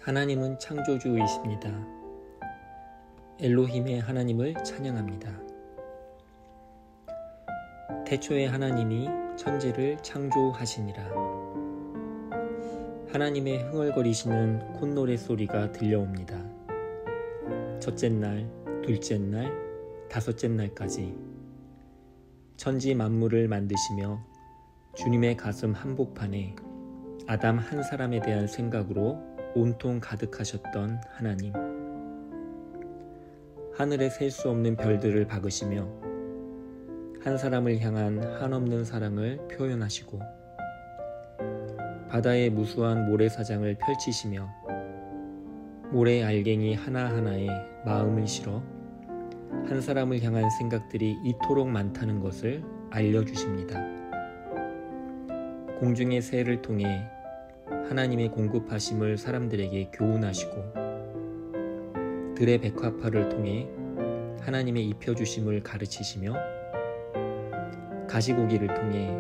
하나님은 창조주이십니다. 엘로힘의 하나님을 찬양합니다. 태초에 하나님이 천지를 창조하시니라. 하나님의 흥얼거리시는 콧노래 소리가 들려옵니다. 첫째 날, 둘째 날, 다섯째 날까지 천지 만물을 만드시며 주님의 가슴 한복판에 아담 한 사람에 대한 생각으로 온통 가득하셨던 하나님. 하늘에 셀 수 없는 별들을 박으시며 한 사람을 향한 한없는 사랑을 표현하시고 바다의 무수한 모래사장을 펼치시며 모래 알갱이 하나하나에 마음을 실어 한 사람을 향한 생각들이 이토록 많다는 것을 알려주십니다. 공중의 새를 통해 하나님의 공급하심을 사람들에게 교훈하시고 들의 백합화를 통해 하나님의 입혀주심을 가르치시며 가시고기를 통해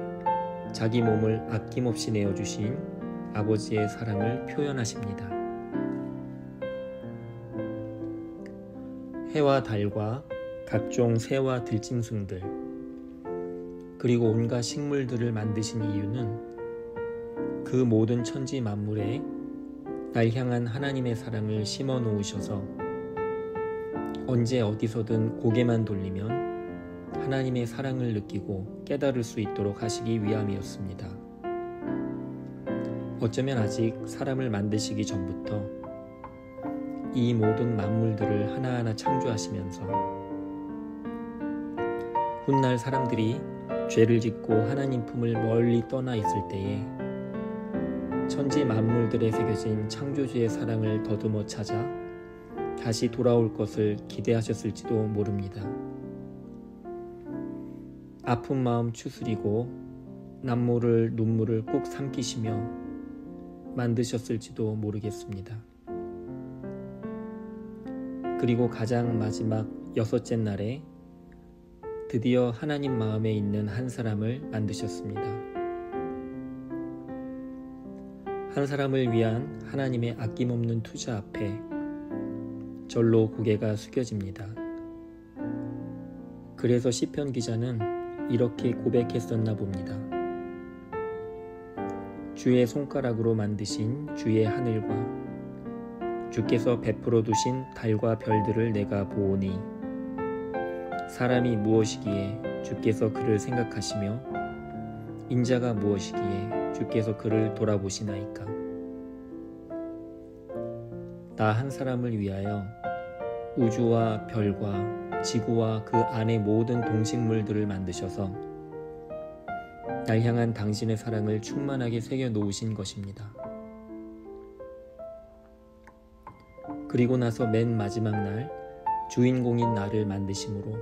자기 몸을 아낌없이 내어주신 아버지의 사랑을 표현하십니다. 해와 달과 각종 새와 들짐승들 그리고 온갖 식물들을 만드신 이유는 그 모든 천지 만물에 날 향한 하나님의 사랑을 심어 놓으셔서 언제 어디서든 고개만 돌리면 하나님의 사랑을 느끼고 깨달을 수 있도록 하시기 위함이었습니다. 어쩌면 아직 사람을 만드시기 전부터 이 모든 만물들을 하나하나 창조하시면서 훗날 사람들이 죄를 짓고 하나님 품을 멀리 떠나 있을 때에 천지 만물들에 새겨진 창조주의 사랑을 더듬어 찾아 다시 돌아올 것을 기대하셨을지도 모릅니다. 아픈 마음 추스리고 남모를 눈물을 꼭 삼키시며 만드셨을지도 모르겠습니다. 그리고 가장 마지막 여섯째 날에 드디어 하나님 마음에 있는 한 사람을 만드셨습니다. 한 사람을 위한 하나님의 아낌없는 투자 앞에 절로 고개가 숙여집니다. 그래서 시편 기자는 이렇게 고백했었나 봅니다. 주의 손가락으로 만드신 주의 하늘과 주께서 베풀어 두신 달과 별들을 내가 보오니 사람이 무엇이기에 주께서 그를 생각하시며 인자가 무엇이기에 주께서 그를 돌아보시나이까. 나 한 사람을 위하여 우주와 별과 지구와 그 안의 모든 동식물들을 만드셔서 날 향한 당신의 사랑을 충만하게 새겨 놓으신 것입니다. 그리고 나서 맨 마지막 날 주인공인 나를 만드심으로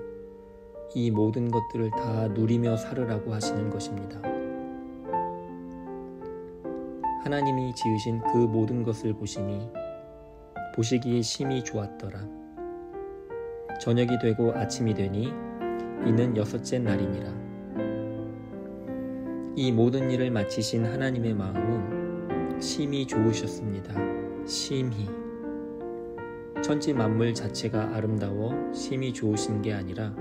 이 모든 것들을 다 누리며 살으라고 하시는 것입니다. 하나님이 지으신 그 모든 것을 보시니 보시기에 심히 좋았더라. 저녁이 되고 아침이 되니 이는 여섯째 날이니라. 이 모든 일을 마치신 하나님의 마음은 심히 좋으셨습니다. 심히. 천지 만물 자체가 아름다워 심히 좋으신 게 아니라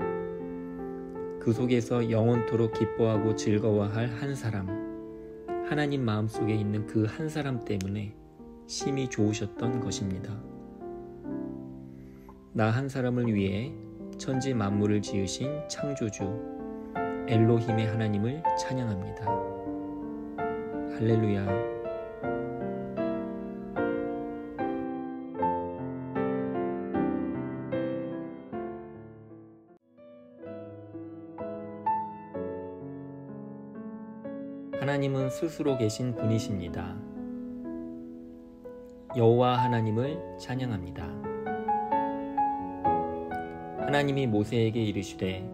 그 속에서 영원토록 기뻐하고 즐거워할 한 사람, 하나님 마음속에 있는 그 한 사람 때문에 심히 좋으셨던 것입니다. 나 한 사람을 위해 천지 만물을 지으신 창조주 엘로힘의 하나님을 찬양합니다. 할렐루야. 하나님은 스스로 계신 분이십니다. 여호와 하나님을 찬양합니다. 하나님이 모세에게 이르시되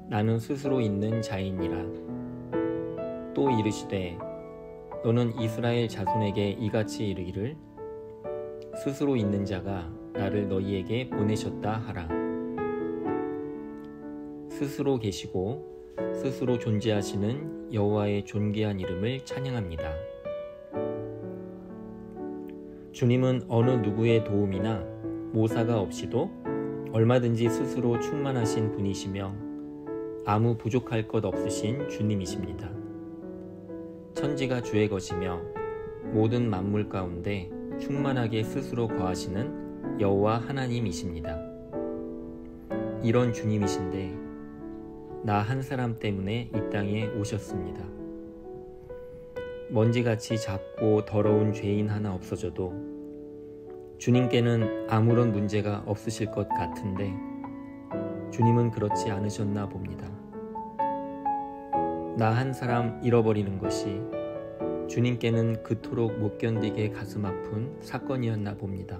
나는 스스로 있는 자이니라. 또 이르시되 너는 이스라엘 자손에게 이같이 이르기를 스스로 있는 자가 나를 너희에게 보내셨다 하라. 스스로 계시고 스스로 존재하시는 여호와의 존귀한 이름을 찬양합니다. 주님은 어느 누구의 도움이나 모사가 없이도 얼마든지 스스로 충만하신 분이시며 아무 부족할 것 없으신 주님이십니다. 천지가 주의 것이며 모든 만물 가운데 충만하게 스스로 거하시는 여호와 하나님이십니다. 이런 주님이신데 나 한 사람 때문에 이 땅에 오셨습니다. 먼지같이 작고 더러운 죄인 하나 없어져도 주님께는 아무런 문제가 없으실 것 같은데 주님은 그렇지 않으셨나 봅니다. 나 한 사람 잃어버리는 것이 주님께는 그토록 못 견디게 가슴 아픈 사건이었나 봅니다.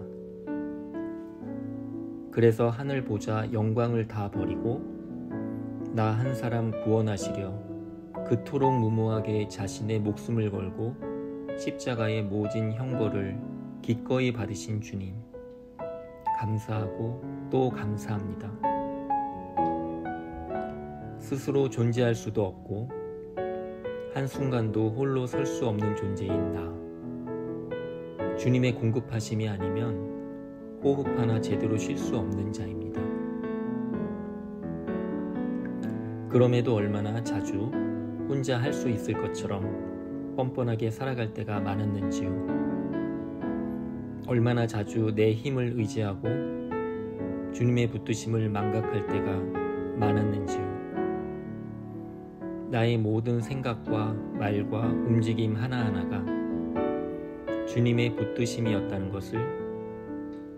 그래서 하늘 보좌 영광을 다 버리고 나 한 사람 구원하시려 그토록 무모하게 자신의 목숨을 걸고 십자가의 모진 형벌을 기꺼이 받으신 주님, 감사하고 또 감사합니다. 스스로 존재할 수도 없고 한순간도 홀로 설 수 없는 존재인 나, 주님의 공급하심이 아니면 호흡 하나 제대로 쉴 수 없는 자입니다. 그럼에도 얼마나 자주 혼자 할 수 있을 것처럼 뻔뻔하게 살아갈 때가 많았는지요. 얼마나 자주 내 힘을 의지하고 주님의 붙드심을 망각할 때가 많았는지요. 나의 모든 생각과 말과 움직임 하나하나가 주님의 붙드심이었다는 것을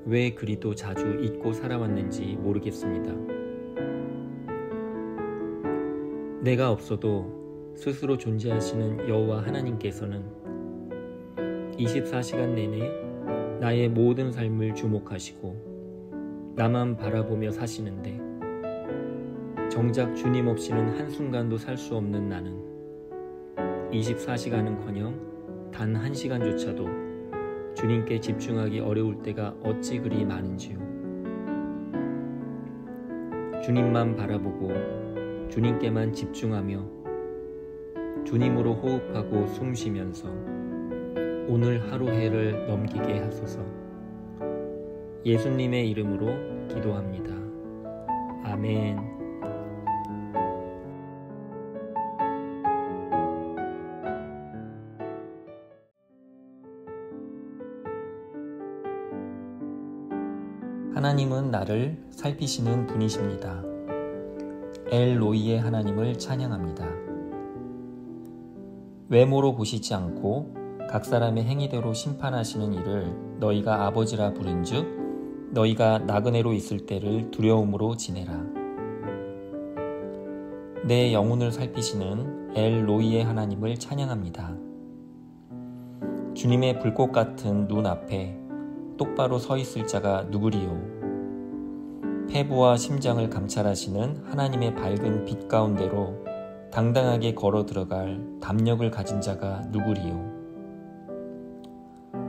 왜 그리도 자주 잊고 살아왔는지 모르겠습니다. 내가 없어도 스스로 존재하시는 여호와 하나님께서는 24시간 내내 나의 모든 삶을 주목하시고 나만 바라보며 사시는데 정작 주님 없이는 한순간도 살 수 없는 나는 24시간은커녕 단 1시간조차도 주님께 집중하기 어려울 때가 어찌 그리 많은지요. 주님만 바라보고 주님께만 집중하며 주님으로 호흡하고 숨쉬면서 오늘 하루 해를 넘기게 하소서. 예수님의 이름으로 기도합니다. 아멘. 하나님은 나를 살피시는 분이십니다. 엘로이의 하나님을 찬양합니다. 외모로 보시지 않고 각 사람의 행위대로 심판하시는 이를 너희가 아버지라 부른즉 너희가 나그네로 있을 때를 두려움으로 지내라. 내 영혼을 살피시는 엘로이의 하나님을 찬양합니다. 주님의 불꽃 같은 눈 앞에 똑바로 서 있을 자가 누구리요? 폐부와 심장을 감찰하시는 하나님의 밝은 빛 가운데로 당당하게 걸어 들어갈 담력을 가진 자가 누구리요?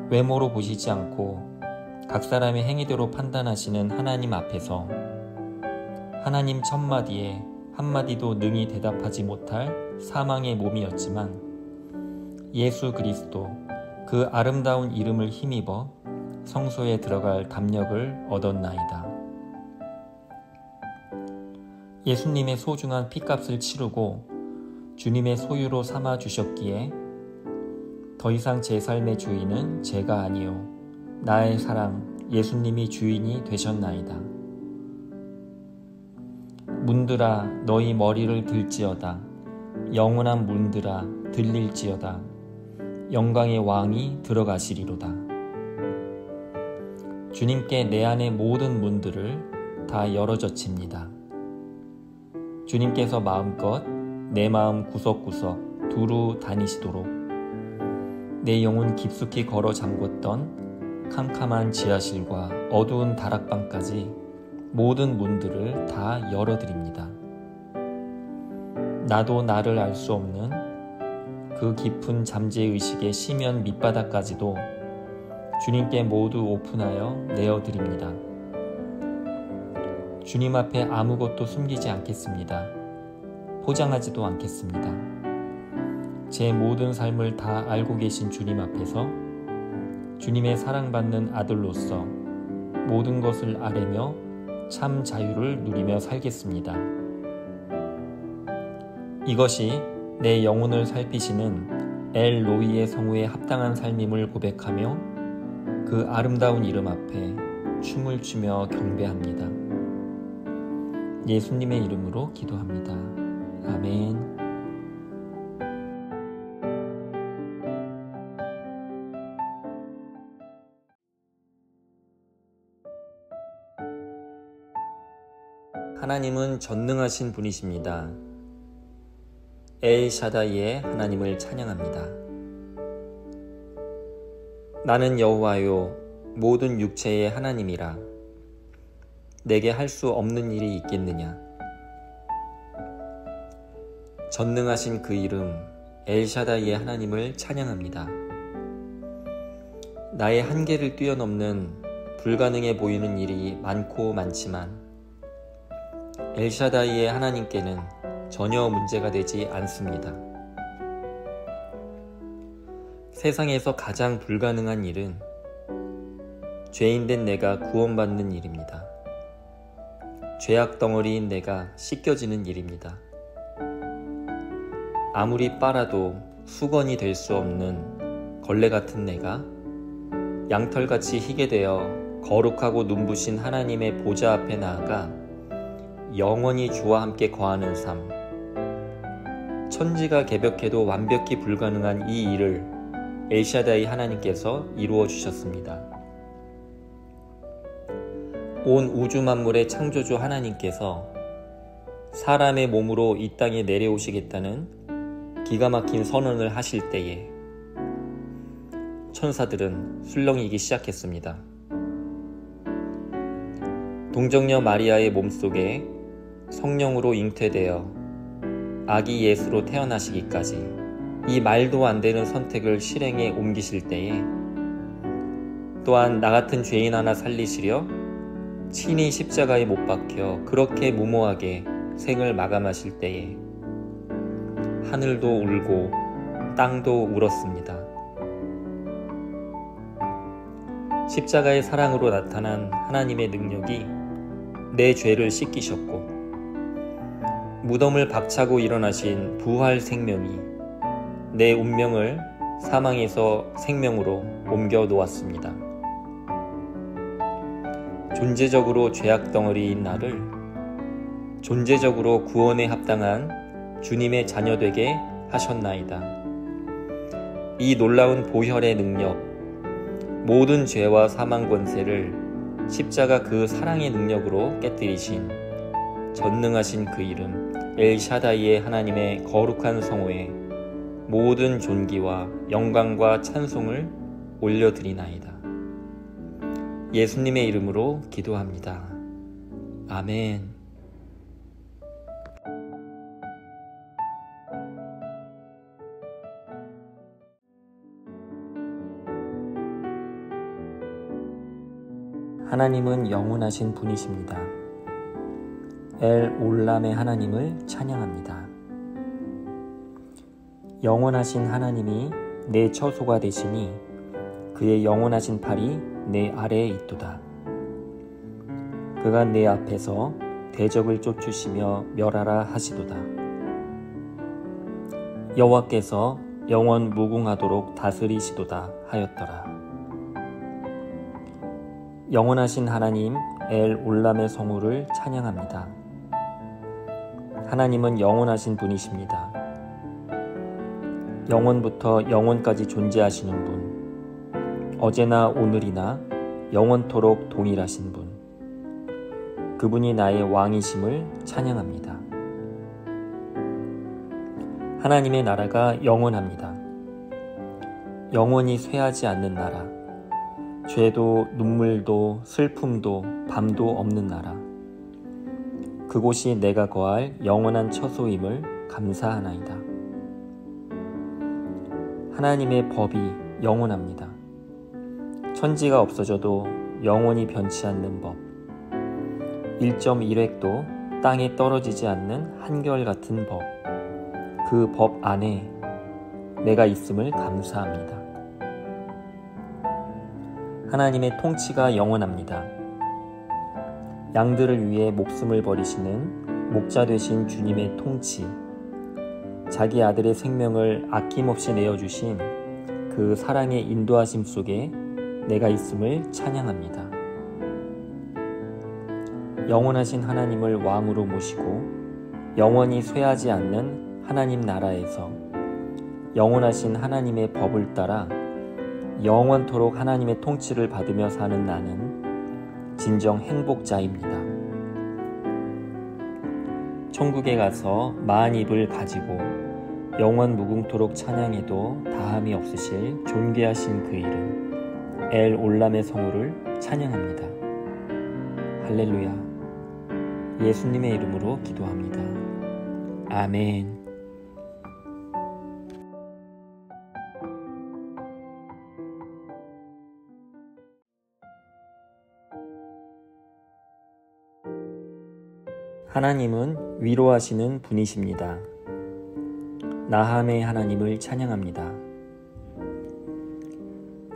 외모로 보시지 않고 각 사람의 행위대로 판단하시는 하나님 앞에서 하나님 첫마디에 한마디도 능히 대답하지 못할 사망의 몸이었지만 예수 그리스도 그 아름다운 이름을 힘입어 성소에 들어갈 담력을 얻었나이다. 예수님의 소중한 피값을 치르고 주님의 소유로 삼아 주셨기에 더 이상 제 삶의 주인은 제가 아니요 나의 사랑 예수님이 주인이 되셨나이다. 문들아 너희 머리를 들지어다. 영원한 문들아 들릴지어다. 영광의 왕이 들어가시리로다. 주님께 내 안의 모든 문들을 다 열어젖힙니다. 주님께서 마음껏 내 마음 구석구석 두루 다니시도록 내 영혼 깊숙이 걸어 잠궜던 캄캄한 지하실과 어두운 다락방까지 모든 문들을 다 열어드립니다. 나도 나를 알 수 없는 그 깊은 잠재의식의 심연 밑바닥까지도 주님께 모두 오픈하여 내어드립니다. 주님 앞에 아무것도 숨기지 않겠습니다. 포장하지도 않겠습니다. 제 모든 삶을 다 알고 계신 주님 앞에서 주님의 사랑받는 아들로서 모든 것을 아뢰며 참 자유를 누리며 살겠습니다. 이것이 내 영혼을 살피시는 엘 로이의 성우에 합당한 삶임을 고백하며 그 아름다운 이름 앞에 춤을 추며 경배합니다. 예수님의 이름으로 기도합니다. 아멘. 하나님은 전능하신 분이십니다. 엘 샤다이의 하나님을 찬양합니다. 나는 여호와요 모든 육체의 하나님이라. 내게 할 수 없는 일이 있겠느냐. 전능하신 그 이름 엘 샤다이의 하나님을 찬양합니다. 나의 한계를 뛰어넘는 불가능해 보이는 일이 많고 많지만 엘 샤다이의 하나님께는 전혀 문제가 되지 않습니다. 세상에서 가장 불가능한 일은 죄인된 내가 구원받는 일입니다. 죄악 덩어리인 내가 씻겨지는 일입니다. 아무리 빨아도 수건이 될 수 없는 걸레 같은 내가 양털같이 희게 되어 거룩하고 눈부신 하나님의 보좌 앞에 나아가 영원히 주와 함께 거하는 삶. 천지가 개벽해도 완벽히 불가능한 이 일을 엘샤다이 하나님께서 이루어 주셨습니다. 온 우주 만물의 창조주 하나님께서 사람의 몸으로 이 땅에 내려오시겠다는 기가 막힌 선언을 하실 때에 천사들은 술렁이기 시작했습니다. 동정녀 마리아의 몸속에 성령으로 잉태되어 아기 예수로 태어나시기까지 이 말도 안 되는 선택을 실행에 옮기실 때에 또한 나 같은 죄인 하나 살리시려 친히 십자가에 못 박혀 그렇게 무모하게 생을 마감하실 때에 하늘도 울고 땅도 울었습니다. 십자가의 사랑으로 나타난 하나님의 능력이 내 죄를 씻기셨고 무덤을 박차고 일어나신 부활 생명이 내 운명을 사망에서 생명으로 옮겨 놓았습니다. 존재적으로 죄악 덩어리인 나를 존재적으로 구원에 합당한 주님의 자녀 되게 하셨나이다. 이 놀라운 보혈의 능력, 모든 죄와 사망 권세를 십자가 그 사랑의 능력으로 깨뜨리신 전능하신 그 이름 엘 샤다이의 하나님의 거룩한 성호에 모든 존귀와 영광과 찬송을 올려드리나이다. 예수님의 이름으로 기도합니다. 아멘. 하나님은 영원하신 분이십니다. 엘 올람의 하나님을 찬양합니다. 영원하신 하나님이 내 처소가 되시니 그의 영원하신 팔이 내 아래에 있도다. 그가 내 앞에서 대적을 쫓으시며 멸하라 하시도다. 여호와께서 영원 무궁하도록 다스리시도다 하였더라. 영원하신 하나님 엘 올람의 성우를 찬양합니다. 하나님은 영원하신 분이십니다. 영원부터 영원까지 존재하시는 분, 어제나 오늘이나 영원토록 동일하신 분, 그분이 나의 왕이심을 찬양합니다. 하나님의 나라가 영원합니다. 영원히 쇠하지 않는 나라, 죄도 눈물도 슬픔도 밤도 없는 나라, 그곳이 내가 거할 영원한 처소임을 감사하나이다. 하나님의 법이 영원합니다. 천지가 없어져도 영원히 변치 않는 법, 1.1획도 땅에 떨어지지 않는 한결같은 법, 그 법 안에 내가 있음을 감사합니다. 하나님의 통치가 영원합니다. 양들을 위해 목숨을 버리시는 목자 되신 주님의 통치, 자기 아들의 생명을 아낌없이 내어주신 그 사랑의 인도하심 속에 내가 있음을 찬양합니다. 영원하신 하나님을 왕으로 모시고 영원히 쇠하지 않는 하나님 나라에서 영원하신 하나님의 법을 따라 영원토록 하나님의 통치를 받으며 사는 나는 진정 행복자입니다. 천국에 가서 마한 입을 가지고 영원 무궁토록 찬양해도 다함이 없으실 존귀하신 그 이름 엘 올람의 성호를 찬양합니다. 할렐루야. 예수님의 이름으로 기도합니다. 아멘. 하나님은 위로하시는 분이십니다. 나함의 하나님을 찬양합니다.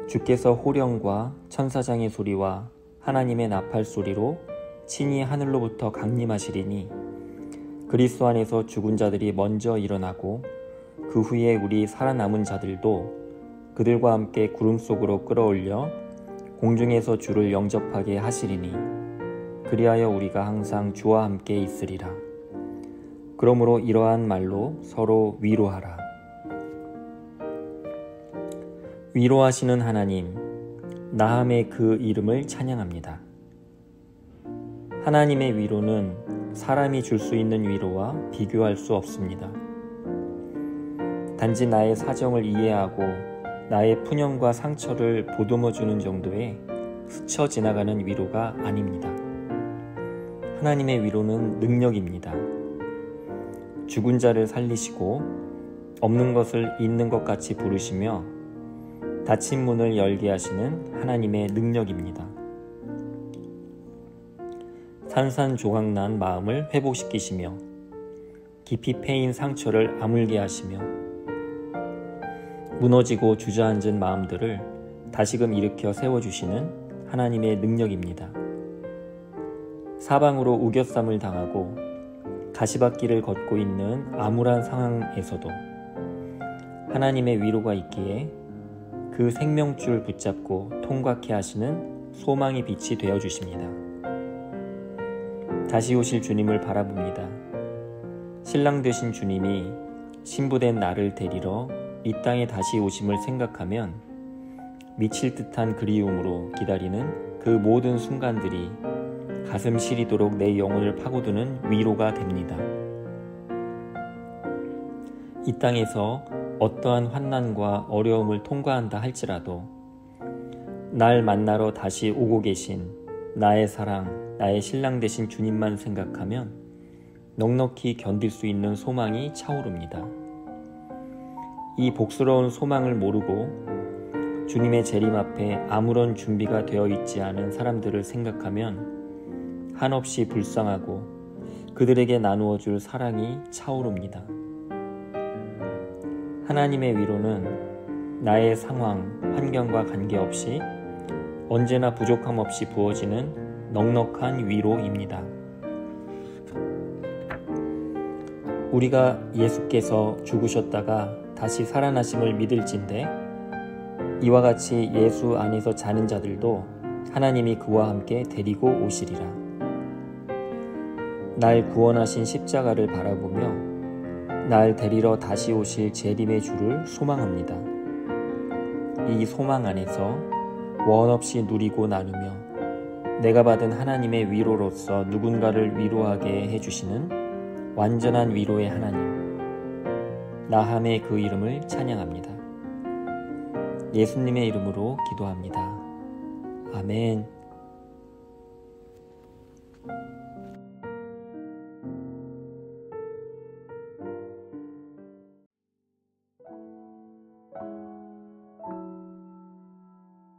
주께서 호령과 천사장의 소리와 하나님의 나팔 소리로 친히 하늘로부터 강림하시리니 그리스도 안에서 죽은 자들이 먼저 일어나고 그 후에 우리 살아남은 자들도 그들과 함께 구름 속으로 끌어올려 공중에서 주를 영접하게 하시리니 그리하여 우리가 항상 주와 함께 있으리라. 그러므로 이러한 말로 서로 위로하라. 위로하시는 하나님, 나함의 그 이름을 찬양합니다. 하나님의 위로는 사람이 줄 수 있는 위로와 비교할 수 없습니다. 단지 나의 사정을 이해하고 나의 푸념과 상처를 보듬어주는 정도의 스쳐 지나가는 위로가 아닙니다. 하나님의 위로는 능력입니다. 죽은 자를 살리시고 없는 것을 있는 것 같이 부르시며 닫힌 문을 열게 하시는 하나님의 능력입니다. 산산조각난 마음을 회복시키시며 깊이 패인 상처를 아물게 하시며 무너지고 주저앉은 마음들을 다시금 일으켜 세워주시는 하나님의 능력입니다. 사방으로 우겨쌈을 당하고 가시밭길을 걷고 있는 암울한 상황에서도 하나님의 위로가 있기에 그 생명줄 붙잡고 통과케 하시는 소망의 빛이 되어주십니다. 다시 오실 주님을 바라봅니다. 신랑 되신 주님이 신부된 나를 데리러 이 땅에 다시 오심을 생각하면 미칠 듯한 그리움으로 기다리는 그 모든 순간들이 가슴 시리도록 내 영혼을 파고드는 위로가 됩니다. 이 땅에서 어떠한 환난과 어려움을 통과한다 할지라도 날 만나러 다시 오고 계신 나의 사랑, 나의 신랑 되신 주님만 생각하면 넉넉히 견딜 수 있는 소망이 차오릅니다. 이 복스러운 소망을 모르고 주님의 재림 앞에 아무런 준비가 되어 있지 않은 사람들을 생각하면 한없이 불쌍하고 그들에게 나누어 줄 사랑이 차오릅니다. 하나님의 위로는 나의 상황, 환경과 관계없이 언제나 부족함 없이 부어지는 넉넉한 위로입니다. 우리가 예수께서 죽으셨다가 다시 살아나심을 믿을진대 이와 같이 예수 안에서 자는 자들도 하나님이 그와 함께 데리고 오시리라. 날 구원하신 십자가를 바라보며 날 데리러 다시 오실 재림의 주를 소망합니다. 이 소망 안에서 원없이 누리고 나누며 내가 받은 하나님의 위로로서 누군가를 위로하게 해주시는 완전한 위로의 하나님, 나함의 그 이름을 찬양합니다. 예수님의 이름으로 기도합니다. 아멘.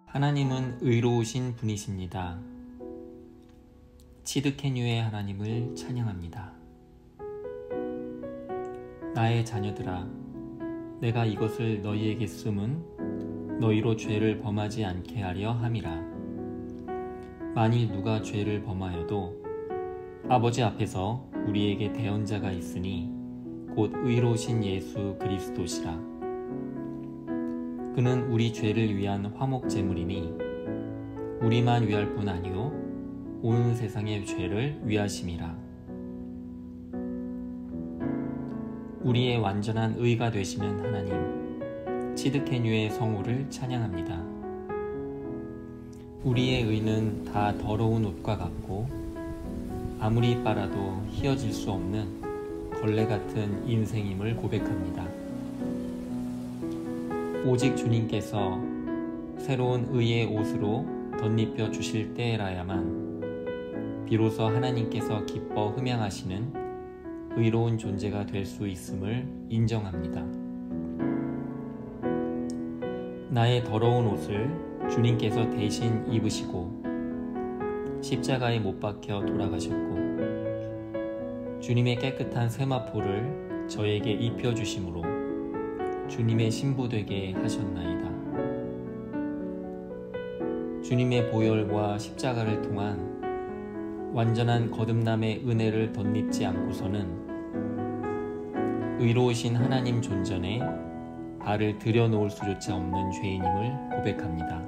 하나님은 의로우신 분이십니다. 치드케뉴의 하나님을 찬양합니다. 나의 자녀들아, 내가 이것을 너희에게 쓰면 너희로 죄를 범하지 않게 하려 함이라. 만일 누가 죄를 범하여도 아버지 앞에서 우리에게 대언자가 있으니 곧 의로우신 예수 그리스도시라. 그는 우리 죄를 위한 화목 제물이니 우리만 위할 뿐 아니요 온 세상의 죄를 위하심이라. 우리의 완전한 의가 되시는 하나님, 치드케뉴의 성우를 찬양합니다. 우리의 의는 다 더러운 옷과 같고 아무리 빨아도 휘어질 수 없는 걸레 같은 인생임을 고백합니다. 오직 주님께서 새로운 의의 옷으로 덧입혀 주실 때라야만 비로소 하나님께서 기뻐 흠양하시는 의로운 존재가 될 수 있음을 인정합니다. 나의 더러운 옷을 주님께서 대신 입으시고 십자가에 못 박혀 돌아가셨고 주님의 깨끗한 세마포를 저에게 입혀주심으로 주님의 신부 되게 하셨나이다. 주님의 보혈과 십자가를 통한 완전한 거듭남의 은혜를 덧입지 않고서는 의로우신 하나님 존전에 발을 들여놓을 수조차 없는 죄인임을 고백합니다.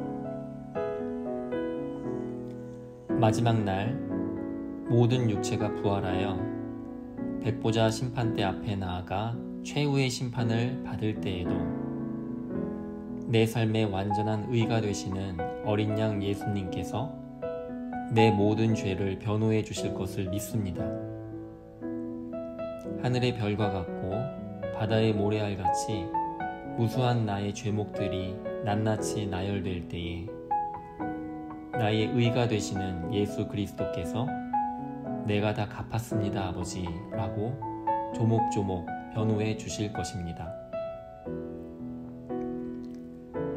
마지막 날 모든 육체가 부활하여 백보자 심판대 앞에 나아가 최후의 심판을 받을 때에도 내 삶의 완전한 의가 되시는 어린 양 예수님께서 내 모든 죄를 변호해 주실 것을 믿습니다. 하늘의 별과 같고 바다의 모래알같이 무수한 나의 죄목들이 낱낱이 나열될 때에 나의 의가 되시는 예수 그리스도께서 내가 다 갚았습니다 아버지 라고 조목조목 변호해 주실 것입니다.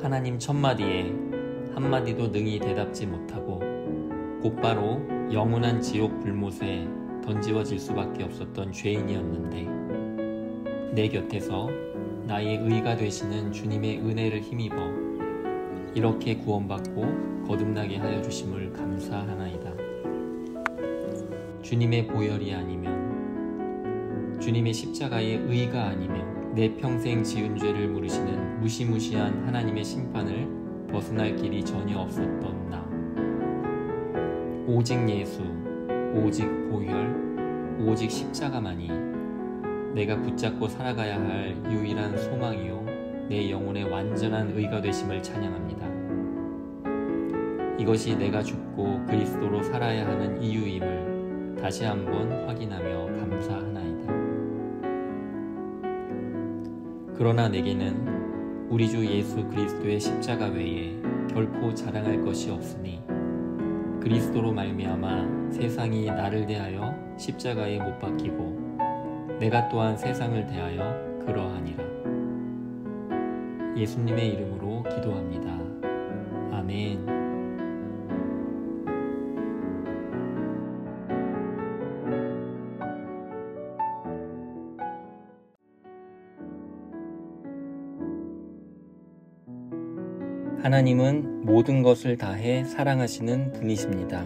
하나님 첫마디에 한마디도 능히 대답지 못하고 곧바로 영원한 지옥 불못에 던지워질 수밖에 없었던 죄인이었는데 내 곁에서 나의 의가 되시는 주님의 은혜를 힘입어 이렇게 구원받고 거듭나게 하여 주심을 감사하나이다. 주님의 보혈이 아니면 주님의 십자가의 의가 아니면 내 평생 지은 죄를 물으시는 무시무시한 하나님의 심판을 벗어날 길이 전혀 없었던 나. 오직 예수, 오직 보혈, 오직 십자가만이 내가 붙잡고 살아가야 할 유일한 소망이요 내 영혼의 완전한 의가 되심을 찬양합니다. 이것이 내가 죽고 그리스도로 살아야 하는 이유임을 다시 한번 확인하며 감사하나이다. 그러나 내게는 우리 주 예수 그리스도의 십자가 외에 결코 자랑할 것이 없으니 그리스도로 말미암아 세상이 나를 대하여 십자가에 못 박히고 내가 또한 세상을 대하여 그러하니라. 예수님의 이름으로 기도합니다. 아멘. 하나님은 모든 것을 다해 사랑하시는 분이십니다.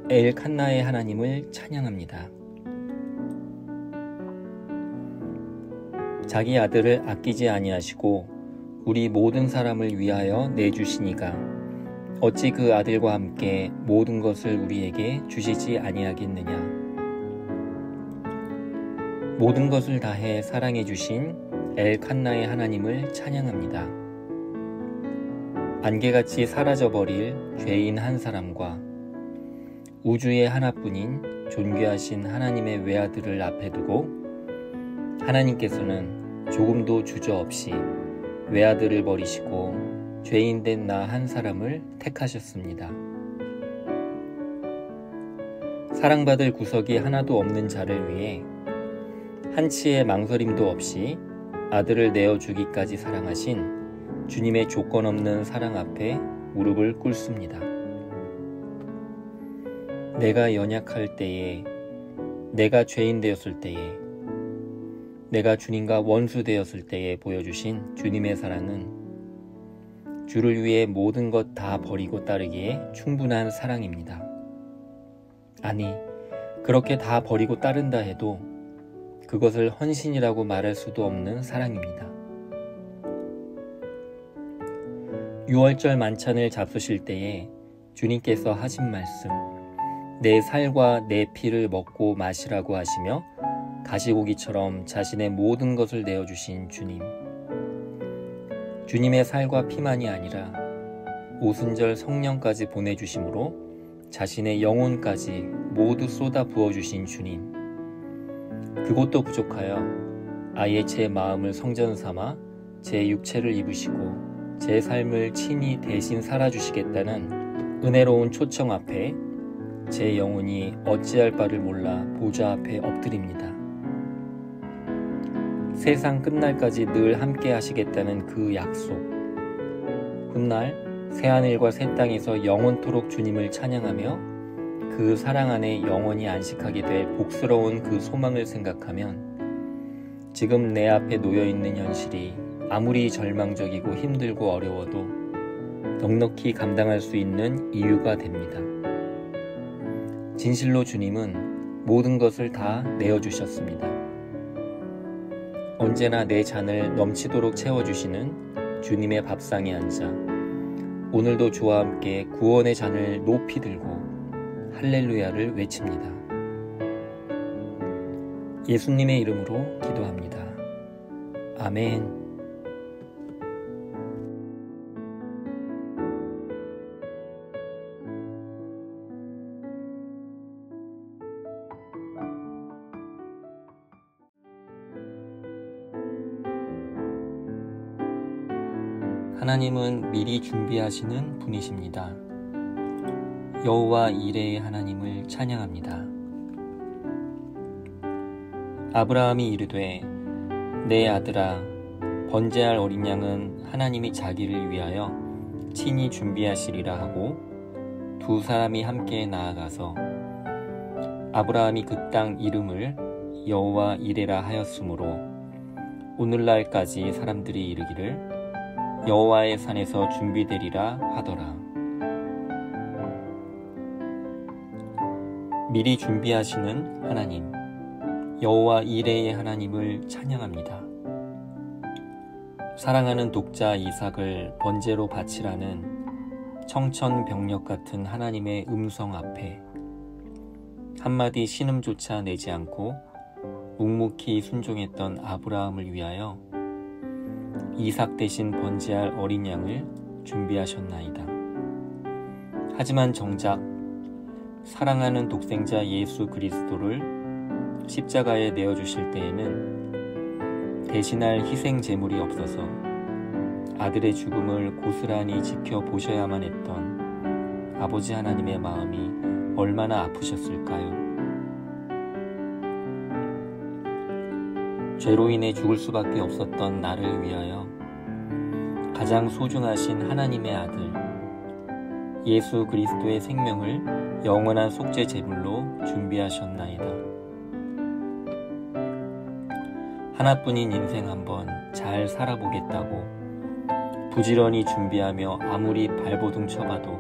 엘칸나의 하나님을 찬양합니다. 자기 아들을 아끼지 아니하시고 우리 모든 사람을 위하여 내주시니가 어찌 그 아들과 함께 모든 것을 우리에게 주시지 아니하겠느냐. 모든 것을 다해 사랑해 주신 엘칸나의 하나님을 찬양합니다. 안개같이 사라져버릴 죄인 한 사람과 우주의 하나뿐인 존귀하신 하나님의 외아들을 앞에 두고 하나님께서는 조금도 주저없이 외아들을 버리시고 죄인된 나 한 사람을 택하셨습니다. 사랑받을 구석이 하나도 없는 자를 위해 한치의 망설임도 없이 아들을 내어주기까지 사랑하신 주님의 조건 없는 사랑 앞에 무릎을 꿇습니다. 내가 연약할 때에, 내가 죄인 되었을 때에, 내가 주님과 원수 되었을 때에 보여주신 주님의 사랑은 주를 위해 모든 것 다 버리고 따르기에 충분한 사랑입니다. 아니, 그렇게 다 버리고 따른다 해도 그것을 헌신이라고 말할 수도 없는 사랑입니다. 유월절 만찬을 잡수실 때에 주님께서 하신 말씀, 내 살과 내 피를 먹고 마시라고 하시며 가시고기처럼 자신의 모든 것을 내어주신 주님. 주님의 살과 피만이 아니라 오순절 성령까지 보내주심으로 자신의 영혼까지 모두 쏟아 부어주신 주님. 그것도 부족하여 아예 제 마음을 성전 삼아 제 육체를 입으시고 제 삶을 친히 대신 살아주시겠다는 은혜로운 초청 앞에 제 영혼이 어찌할 바를 몰라 보좌 앞에 엎드립니다. 세상 끝날까지 늘 함께 하시겠다는 그 약속. 훗날 새하늘과 새 땅에서 영원토록 주님을 찬양하며 그 사랑 안에 영원히 안식하게 될 복스러운 그 소망을 생각하면 지금 내 앞에 놓여있는 현실이 아무리 절망적이고 힘들고 어려워도 넉넉히 감당할 수 있는 이유가 됩니다. 진실로 주님은 모든 것을 다 내어주셨습니다. 언제나 내 잔을 넘치도록 채워주시는 주님의 밥상에 앉아 오늘도 주와 함께 구원의 잔을 높이 들고 할렐루야를 외칩니다. 예수님의 이름으로 기도합니다. 아멘. 하나님은 미리 준비하시는 분이십니다. 여호와 이레의 하나님을 찬양합니다. 아브라함이 이르되 내 아들아 번제할 어린 양은 하나님이 자기를 위하여 친히 준비하시리라 하고 두 사람이 함께 나아가서 아브라함이 그 땅 이름을 여호와 이레라 하였으므로 오늘날까지 사람들이 이르기를 여호와의 산에서 준비되리라 하더라. 미리 준비하시는 하나님, 여호와 이레의 하나님을 찬양합니다. 사랑하는 독자 이삭을 번제로 바치라는 청천벽력 같은 하나님의 음성 앞에 한마디 신음조차 내지 않고 묵묵히 순종했던 아브라함을 위하여 이삭 대신 번제할 어린 양을 준비하셨나이다. 하지만 정작 사랑하는 독생자 예수 그리스도를 십자가에 내어주실 때에는 대신할 희생 제물이 없어서 아들의 죽음을 고스란히 지켜보셔야만 했던 아버지 하나님의 마음이 얼마나 아프셨을까요? 죄로 인해 죽을 수밖에 없었던 나를 위하여 가장 소중하신 하나님의 아들 예수 그리스도의 생명을 영원한 속죄 제물로 준비하셨나이다. 하나뿐인 인생 한번 잘 살아보겠다고 부지런히 준비하며 아무리 발버둥 쳐봐도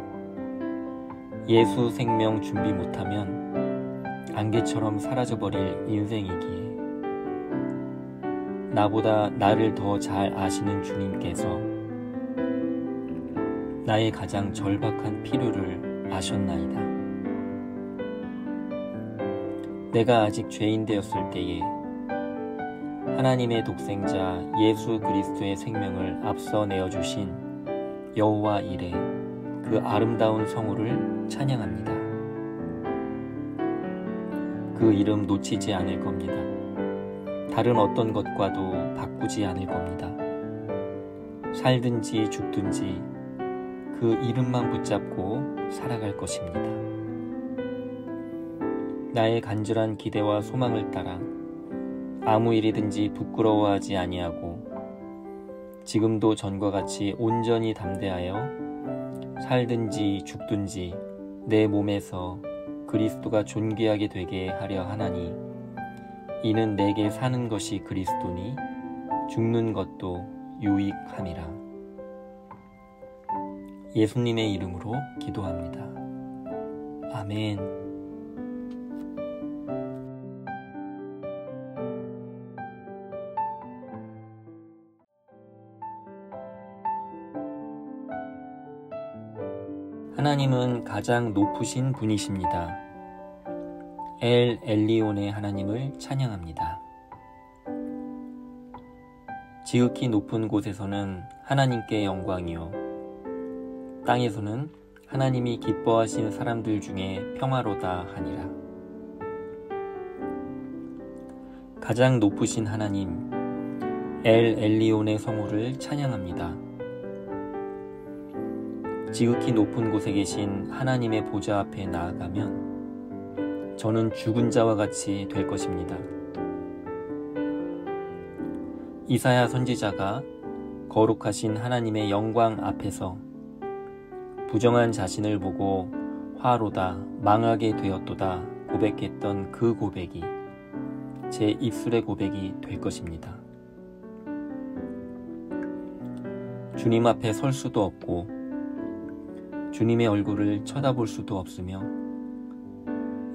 예수 생명 준비 못하면 안개처럼 사라져버릴 인생이기에 나보다 나를 더 잘 아시는 주님께서 나의 가장 절박한 필요를 아셨나이다. 내가 아직 죄인 되었을 때에 하나님의 독생자 예수 그리스도의 생명을 앞서 내어주신 여호와 이레 그 아름다운 성호를 찬양합니다. 그 이름 놓치지 않을 겁니다. 다른 어떤 것과도 바꾸지 않을 겁니다. 살든지 죽든지 그 이름만 붙잡고 살아갈 것입니다. 나의 간절한 기대와 소망을 따라 아무 일이든지 부끄러워하지 아니하고 지금도 전과 같이 온전히 담대하여 살든지 죽든지 내 몸에서 그리스도가 존귀하게 되게 하려 하나니 이는 내게 사는 것이 그리스도니 죽는 것도 유익함이라. 예수님의 이름으로 기도합니다. 아멘. 하나님은 가장 높으신 분이십니다. 엘 엘리온의 하나님을 찬양합니다. 지극히 높은 곳에서는 하나님께 영광이요, 땅에서는 하나님이 기뻐하신 사람들 중에 평화로다 하니라. 가장 높으신 하나님 엘 엘리온의 성호를 찬양합니다. 지극히 높은 곳에 계신 하나님의 보좌 앞에 나아가면 저는 죽은 자와 같이 될 것입니다. 이사야 선지자가 거룩하신 하나님의 영광 앞에서 부정한 자신을 보고 화로다 망하게 되었도다 고백했던 그 고백이 제 입술의 고백이 될 것입니다. 주님 앞에 설 수도 없고 주님의 얼굴을 쳐다볼 수도 없으며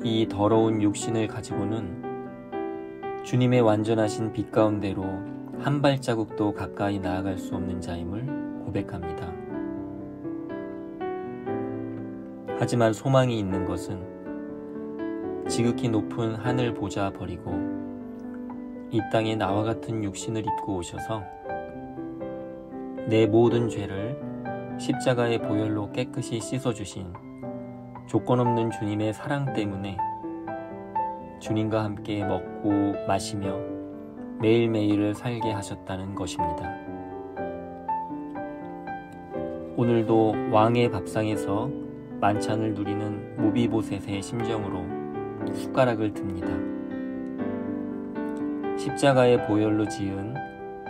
이 더러운 육신을 가지고는 주님의 완전하신 빛 가운데로 한 발자국도 가까이 나아갈 수 없는 자임을 고백합니다. 하지만 소망이 있는 것은 지극히 높은 하늘 보좌 버리고 이 땅에 나와 같은 육신을 입고 오셔서 내 모든 죄를 십자가의 보혈로 깨끗이 씻어주신 조건 없는 주님의 사랑 때문에 주님과 함께 먹고 마시며 매일매일을 살게 하셨다는 것입니다. 오늘도 왕의 밥상에서 만찬을 누리는 모비보셋의 심정으로 숟가락을 듭니다. 십자가의 보혈로 지은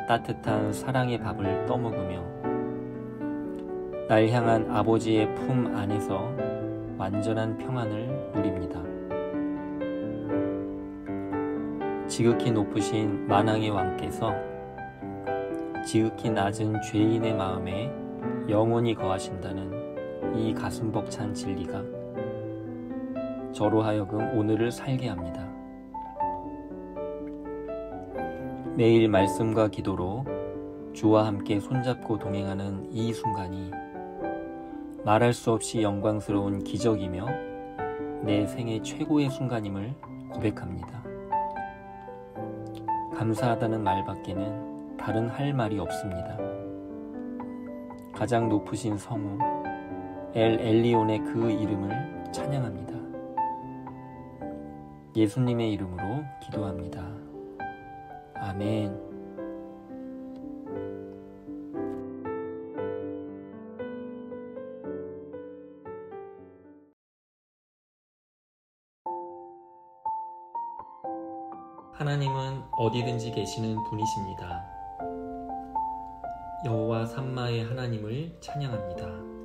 따뜻한 사랑의 밥을 떠먹으며 날 향한 아버지의 품 안에서 완전한 평안을 누립니다. 지극히 높으신 만왕의 왕께서 지극히 낮은 죄인의 마음에 영원히 거하신다는 이 가슴 벅찬 진리가 저로 하여금 오늘을 살게 합니다. 매일 말씀과 기도로 주와 함께 손잡고 동행하는 이 순간이 말할 수 없이 영광스러운 기적이며 내 생애 최고의 순간임을 고백합니다. 감사하다는 말밖에는 다른 할 말이 없습니다. 가장 높으신 성우 엘 엘리온의 그 이름을 찬양합니다. 예수님의 이름으로 기도합니다. 아멘. 하나님은 어디든지 계시는 분이십니다. 여호와 삼마의 하나님을 찬양합니다.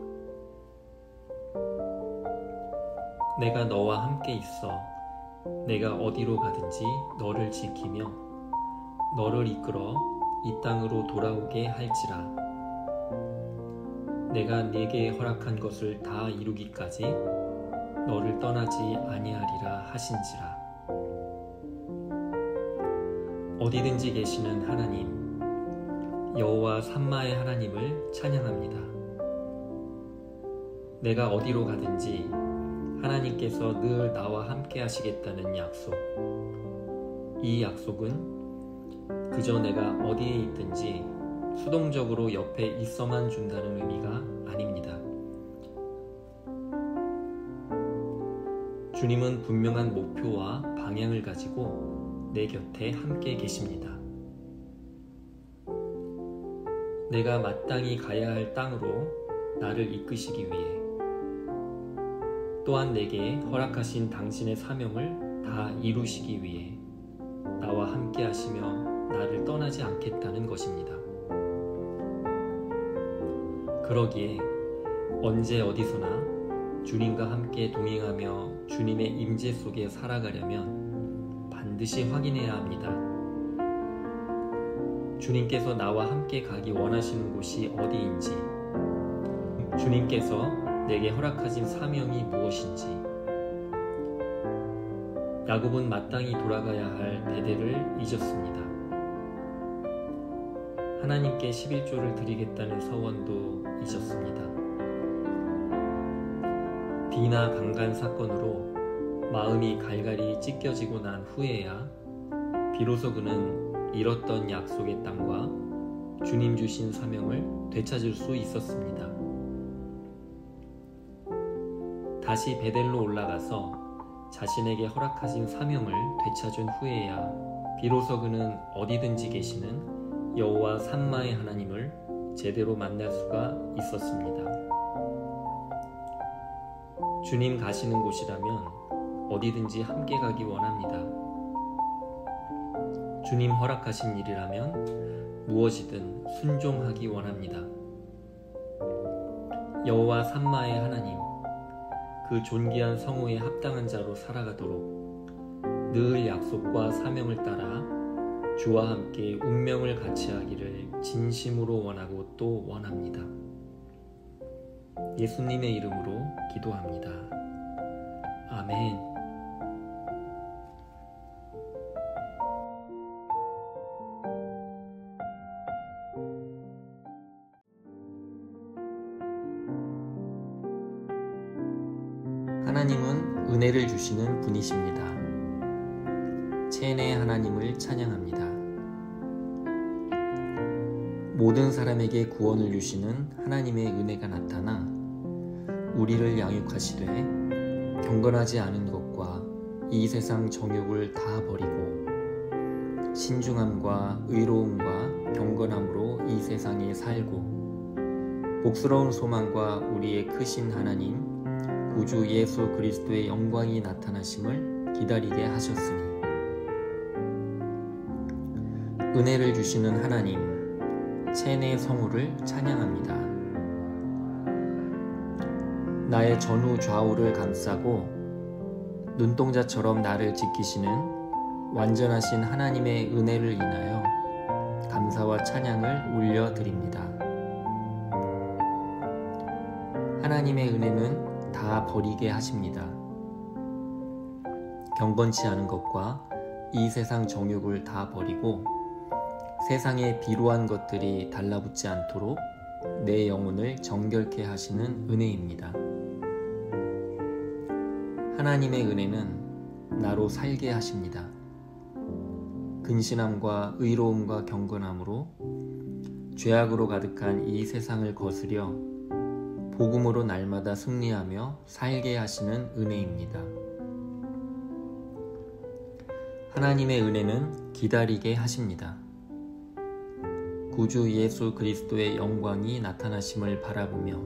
내가 너와 함께 있어 내가 어디로 가든지 너를 지키며 너를 이끌어 이 땅으로 돌아오게 할지라. 내가 네게 허락한 것을 다 이루기까지 너를 떠나지 아니하리라 하신지라. 어디든지 계시는 하나님 여호와 삼마의 하나님을 찬양합니다. 내가 어디로 가든지 하나님께서 늘 나와 함께 하시겠다는 약속. 이 약속은 그저 내가 어디에 있든지 수동적으로 옆에 있어만 준다는 의미가 아닙니다. 주님은 분명한 목표와 방향을 가지고 내 곁에 함께 계십니다. 내가 마땅히 가야 할 땅으로 나를 이끄시기 위해 또한 내게 허락하신 당신의 사명을 다 이루시기 위해 나와 함께 하시며 나를 떠나지 않겠다는 것입니다. 그러기에 언제 어디서나 주님과 함께 동행하며 주님의 임재 속에 살아가려면 반드시 확인해야 합니다. 주님께서 나와 함께 가기 원하시는 곳이 어디인지, 주님께서 내게 허락하신 사명이 무엇인지, 야곱은 마땅히 돌아가야 할 베델을 잊었습니다. 하나님께 11조를 드리겠다는 서원도 잊었습니다. 비나 강간 사건으로 마음이 갈갈이 찢겨지고 난 후에야 비로소 그는 잃었던 약속의 땅과 주님 주신 사명을 되찾을 수 있었습니다. 다시 베델로 올라가서 자신에게 허락하신 사명을 되찾은 후에야 비로소 그는 어디든지 계시는 여호와 삼마의 하나님을 제대로 만날 수가 있었습니다. 주님 가시는 곳이라면 어디든지 함께 가기 원합니다. 주님 허락하신 일이라면 무엇이든 순종하기 원합니다. 여호와 삼마의 하나님, 그 존귀한 성호에 합당한 자로 살아가도록 늘 약속과 사명을 따라 주와 함께 운명을 같이 하기를 진심으로 원하고 또 원합니다. 예수님의 이름으로 기도합니다. 아멘. 하나님은 은혜를 주시는 분이십니다. 체내 하나님을 찬양합니다. 모든 사람에게 구원을 주시는 하나님의 은혜가 나타나 우리를 양육하시되 경건하지 않은 것과 이 세상 정욕을 다 버리고 신중함과 의로움과 경건함으로 이 세상에 살고 복스러운 소망과 우리의 크신 하나님 구주 예수 그리스도의 영광이 나타나심을 기다리게 하셨으니 은혜를 주시는 하나님 체내 성호를 찬양합니다. 나의 전후 좌우를 감싸고 눈동자처럼 나를 지키시는 완전하신 하나님의 은혜를 인하여 감사와 찬양을 올려드립니다. 하나님의 은혜는 다 버리게 하십니다. 경건치 않은 것과 이 세상 정욕을 다 버리고 세상에 비루한 것들이 달라붙지 않도록 내 영혼을 정결케 하시는 은혜입니다. 하나님의 은혜는 나로 살게 하십니다. 근신함과 의로움과 경건함으로 죄악으로 가득한 이 세상을 거스려 복음으로 날마다 승리하며 살게 하시는 은혜입니다. 하나님의 은혜는 기다리게 하십니다. 구주 예수 그리스도의 영광이 나타나심을 바라보며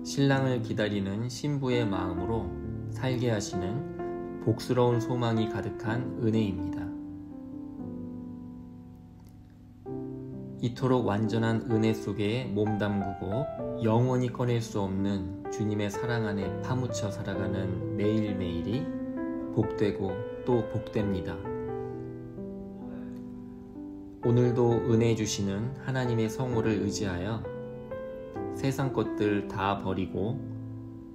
신랑을 기다리는 신부의 마음으로 살게 하시는 복스러운 소망이 가득한 은혜입니다. 이토록 완전한 은혜 속에 몸담그고 영원히 꺼낼 수 없는 주님의 사랑 안에 파묻혀 살아가는 매일매일이 복되고 또 복됩니다. 오늘도 은혜 주시는 하나님의 성호를 의지하여 세상 것들 다 버리고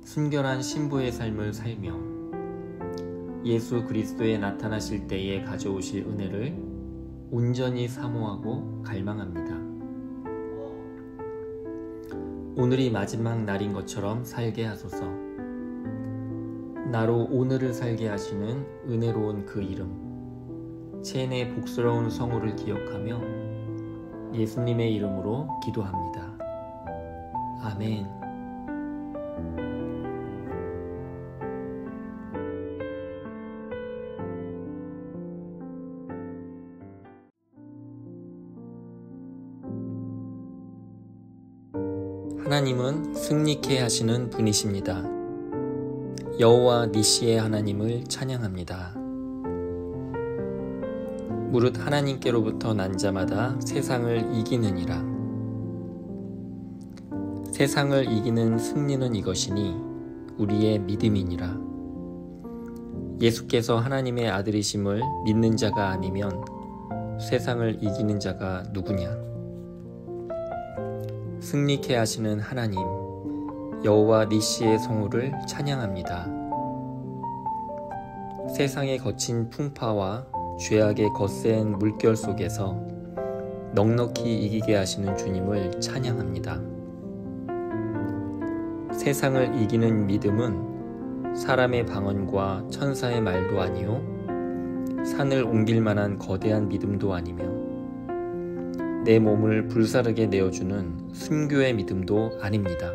순결한 신부의 삶을 살며 예수 그리스도에 나타나실 때에 가져오실 은혜를 온전히 사모하고 갈망합니다. 오늘이 마지막 날인 것처럼 살게 하소서. 나로 오늘을 살게 하시는 은혜로운 그 이름, 체내 복스러운 성호를 기억하며 예수님의 이름으로 기도합니다. 아멘. 하나님은 승리케 하시는 분이십니다. 여호와 니시의 하나님을 찬양합니다. 무릇 하나님께로부터 난 자마다 세상을 이기느니라. 세상을 이기는 승리는 이것이니 우리의 믿음이니라. 예수께서 하나님의 아들이심을 믿는 자가 아니면 세상을 이기는 자가 누구냐? 승리케 하시는 하나님, 여호와 니시의 성호를 찬양합니다. 세상의 거친 풍파와 죄악의 거센 물결 속에서 넉넉히 이기게 하시는 주님을 찬양합니다. 세상을 이기는 믿음은 사람의 방언과 천사의 말도 아니요 산을 옮길 만한 거대한 믿음도 아니며 내 몸을 불사르게 내어주는 순교의 믿음도 아닙니다.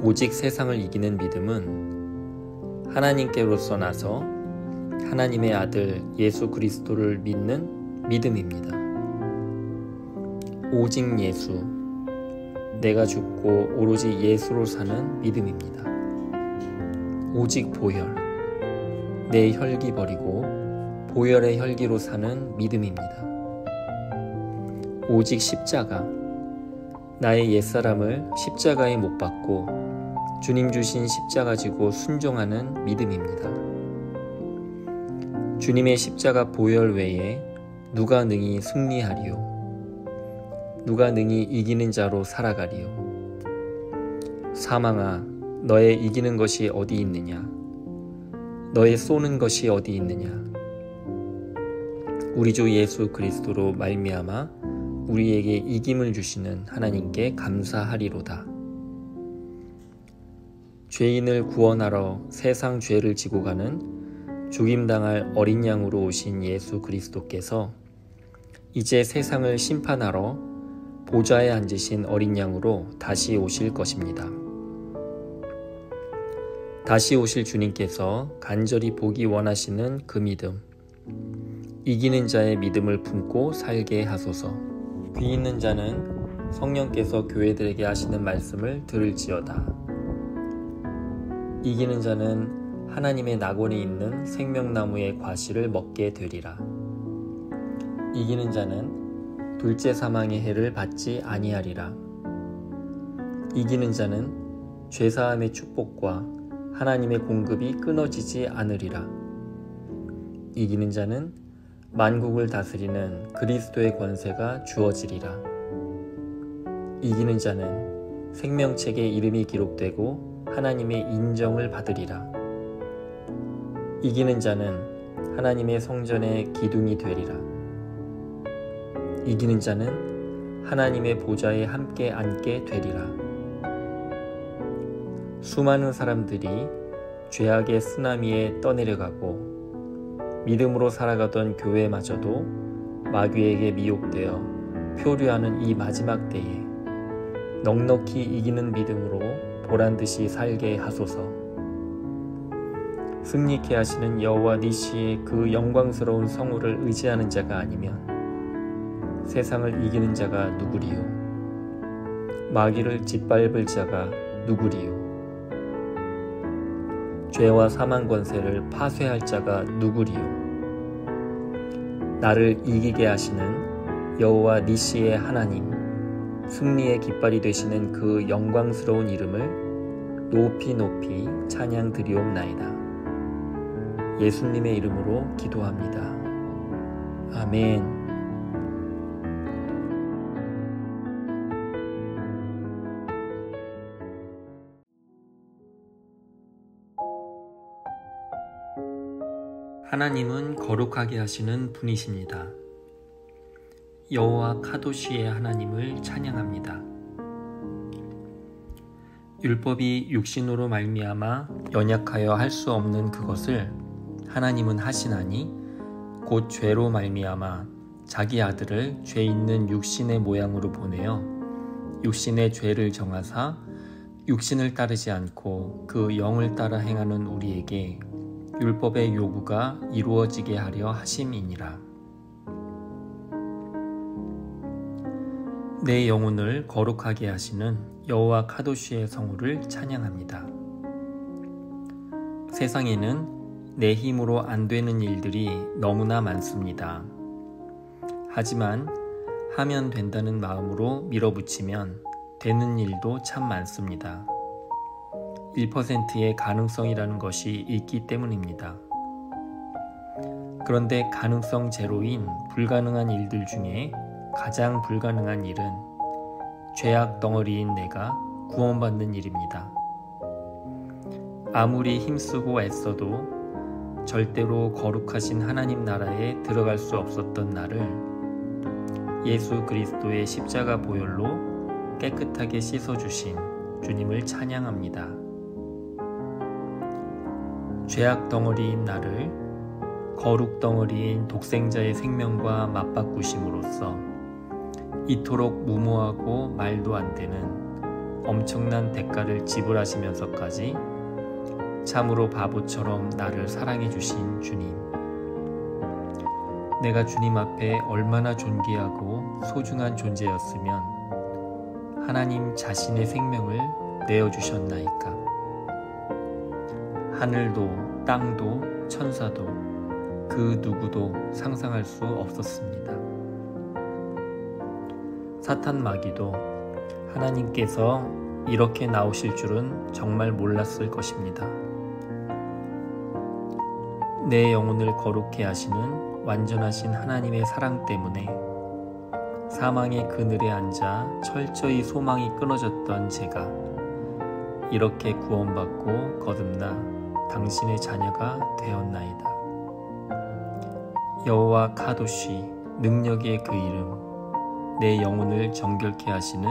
오직 세상을 이기는 믿음은 하나님께로서 나서 하나님의 아들 예수 그리스도를 믿는 믿음입니다. 오직 예수, 내가 죽고 오로지 예수로 사는 믿음입니다. 오직 보혈, 내 혈기 버리고 보혈의 혈기로 사는 믿음입니다. 오직 십자가, 나의 옛사람을 십자가에 못 박고 주님 주신 십자가 지고 순종하는 믿음입니다. 주님의 십자가 보혈 외에 누가 능히 승리하리요? 누가 능히 이기는 자로 살아가리요? 사망아, 너의 이기는 것이 어디 있느냐? 너의 쏘는 것이 어디 있느냐? 우리 주 예수 그리스도로 말미암아 우리에게 이김을 주시는 하나님께 감사하리로다. 죄인을 구원하러 세상 죄를 지고 가는 죽임당할 어린 양으로 오신 예수 그리스도께서 이제 세상을 심판하러 보좌에 앉으신 어린 양으로 다시 오실 것입니다. 다시 오실 주님께서 간절히 보기 원하시는 그 믿음, 이기는 자의 믿음을 품고 살게 하소서. 귀 있는 자는 성령께서 교회들에게 하시는 말씀을 들을지어다. 이기는 자는 하나님의 낙원이 있는 생명나무의 과실을 먹게 되리라. 이기는 자는 둘째 사망의 해를 받지 아니하리라. 이기는 자는 죄사함의 축복과 하나님의 공급이 끊어지지 않으리라. 이기는 자는 만국을 다스리는 그리스도의 권세가 주어지리라. 이기는 자는 생명책에 이름이 기록되고 하나님의 인정을 받으리라. 이기는 자는 하나님의 성전의 기둥이 되리라. 이기는 자는 하나님의 보좌에 함께 앉게 되리라. 수많은 사람들이 죄악의 쓰나미에 떠내려가고 믿음으로 살아가던 교회마저도 마귀에게 미혹되어 표류하는 이 마지막 때에 넉넉히 이기는 믿음으로 보란듯이 살게 하소서. 승리케 하시는 여호와 니시의 그 영광스러운 성호를 의지하는 자가 아니면 세상을 이기는 자가 누구리요? 마귀를 짓밟을 자가 누구리요? 죄와 사망 권세를 파쇄할 자가 누구리요? 나를 이기게 하시는 여호와 니시의 하나님, 승리의 깃발이 되시는 그 영광스러운 이름을 높이 높이 찬양 드리옵나이다. 예수님의 이름으로 기도합니다. 아멘. 하나님은 거룩하게 하시는 분이십니다. 여호와 카도시의 하나님을 찬양합니다. 율법이 육신으로 말미암아 연약하여 할 수 없는 그것을 하나님은 하시나니 곧 죄로 말미암아 자기 아들을 죄 있는 육신의 모양으로 보내어 육신의 죄를 정하사 육신을 따르지 않고 그 영을 따라 행하는 우리에게 율법의 요구가 이루어지게 하려 하심이니라. 내 영혼을 거룩하게 하시는 여호와 카도시의 성호를 찬양합니다. 세상에는 내 힘으로 안 되는 일들이 너무나 많습니다. 하지만 하면 된다는 마음으로 밀어붙이면 되는 일도 참 많습니다. 1%의 가능성이라는 것이 있기 때문입니다. 그런데 가능성 제로인 불가능한 일들 중에 가장 불가능한 일은 죄악 덩어리인 내가 구원받는 일입니다. 아무리 힘쓰고 애써도 절대로 거룩하신 하나님 나라에 들어갈 수 없었던 나를 예수 그리스도의 십자가 보혈로 깨끗하게 씻어주신 주님을 찬양합니다. 죄악 덩어리인 나를 거룩 덩어리인 독생자의 생명과 맞바꾸심으로써 이토록 무모하고 말도 안 되는 엄청난 대가를 지불하시면서까지 참으로 바보처럼 나를 사랑해 주신 주님. 내가 주님 앞에 얼마나 존귀하고 소중한 존재였으면 하나님 자신의 생명을 내어주셨나이까. 하늘도 땅도 천사도 그 누구도 상상할 수 없었습니다. 사탄 마귀도 하나님께서 이렇게 나오실 줄은 정말 몰랐을 것입니다. 내 영혼을 거룩해 하시는 완전하신 하나님의 사랑 때문에 사망의 그늘에 앉아 철저히 소망이 끊어졌던 제가 이렇게 구원받고 거듭나 당신의 자녀가 되었나이다. 여호와 카도시 능력의 그 이름, 내 영혼을 정결케 하시는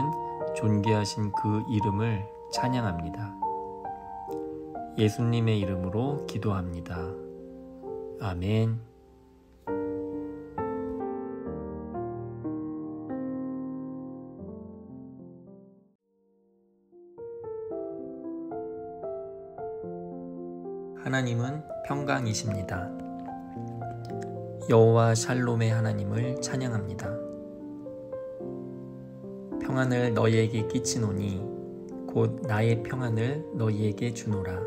존귀하신 그 이름을 찬양합니다. 예수님의 이름으로 기도합니다. 아멘. 하나님은 평강이십니다. 여호와 샬롬의 하나님을 찬양합니다. 평안을 너희에게 끼치노니 곧 나의 평안을 너희에게 주노라.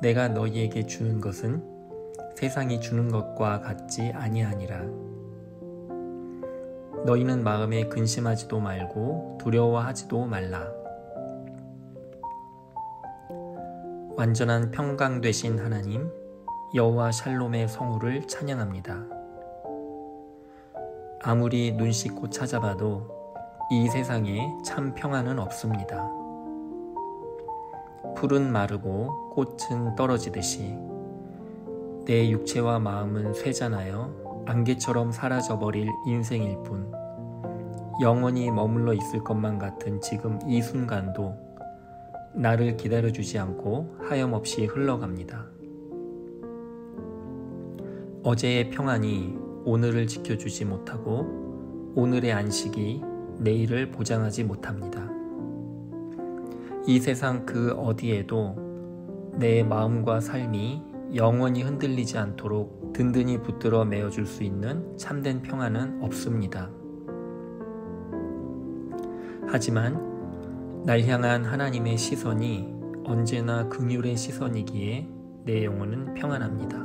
내가 너희에게 주는 것은 세상이 주는 것과 같지 아니하니라. 너희는 마음에 근심하지도 말고 두려워하지도 말라. 완전한 평강 되신 하나님 여호와 샬롬의 성호를 찬양합니다. 아무리 눈 씻고 찾아봐도 이 세상에 참 평안은 없습니다. 풀은 마르고 꽃은 떨어지듯이 내 육체와 마음은 쇠잔하여 안개처럼 사라져버릴 인생일 뿐 영원히 머물러 있을 것만 같은 지금 이 순간도 나를 기다려주지 않고 하염없이 흘러갑니다. 어제의 평안이 오늘을 지켜주지 못하고 오늘의 안식이 내일을 보장하지 못합니다. 이 세상 그 어디에도 내 마음과 삶이 영원히 흔들리지 않도록 든든히 붙들어 메어줄 수 있는 참된 평안은 없습니다. 하지만 날 향한 하나님의 시선이 언제나 긍휼의 시선이기에 내 영혼은 평안합니다.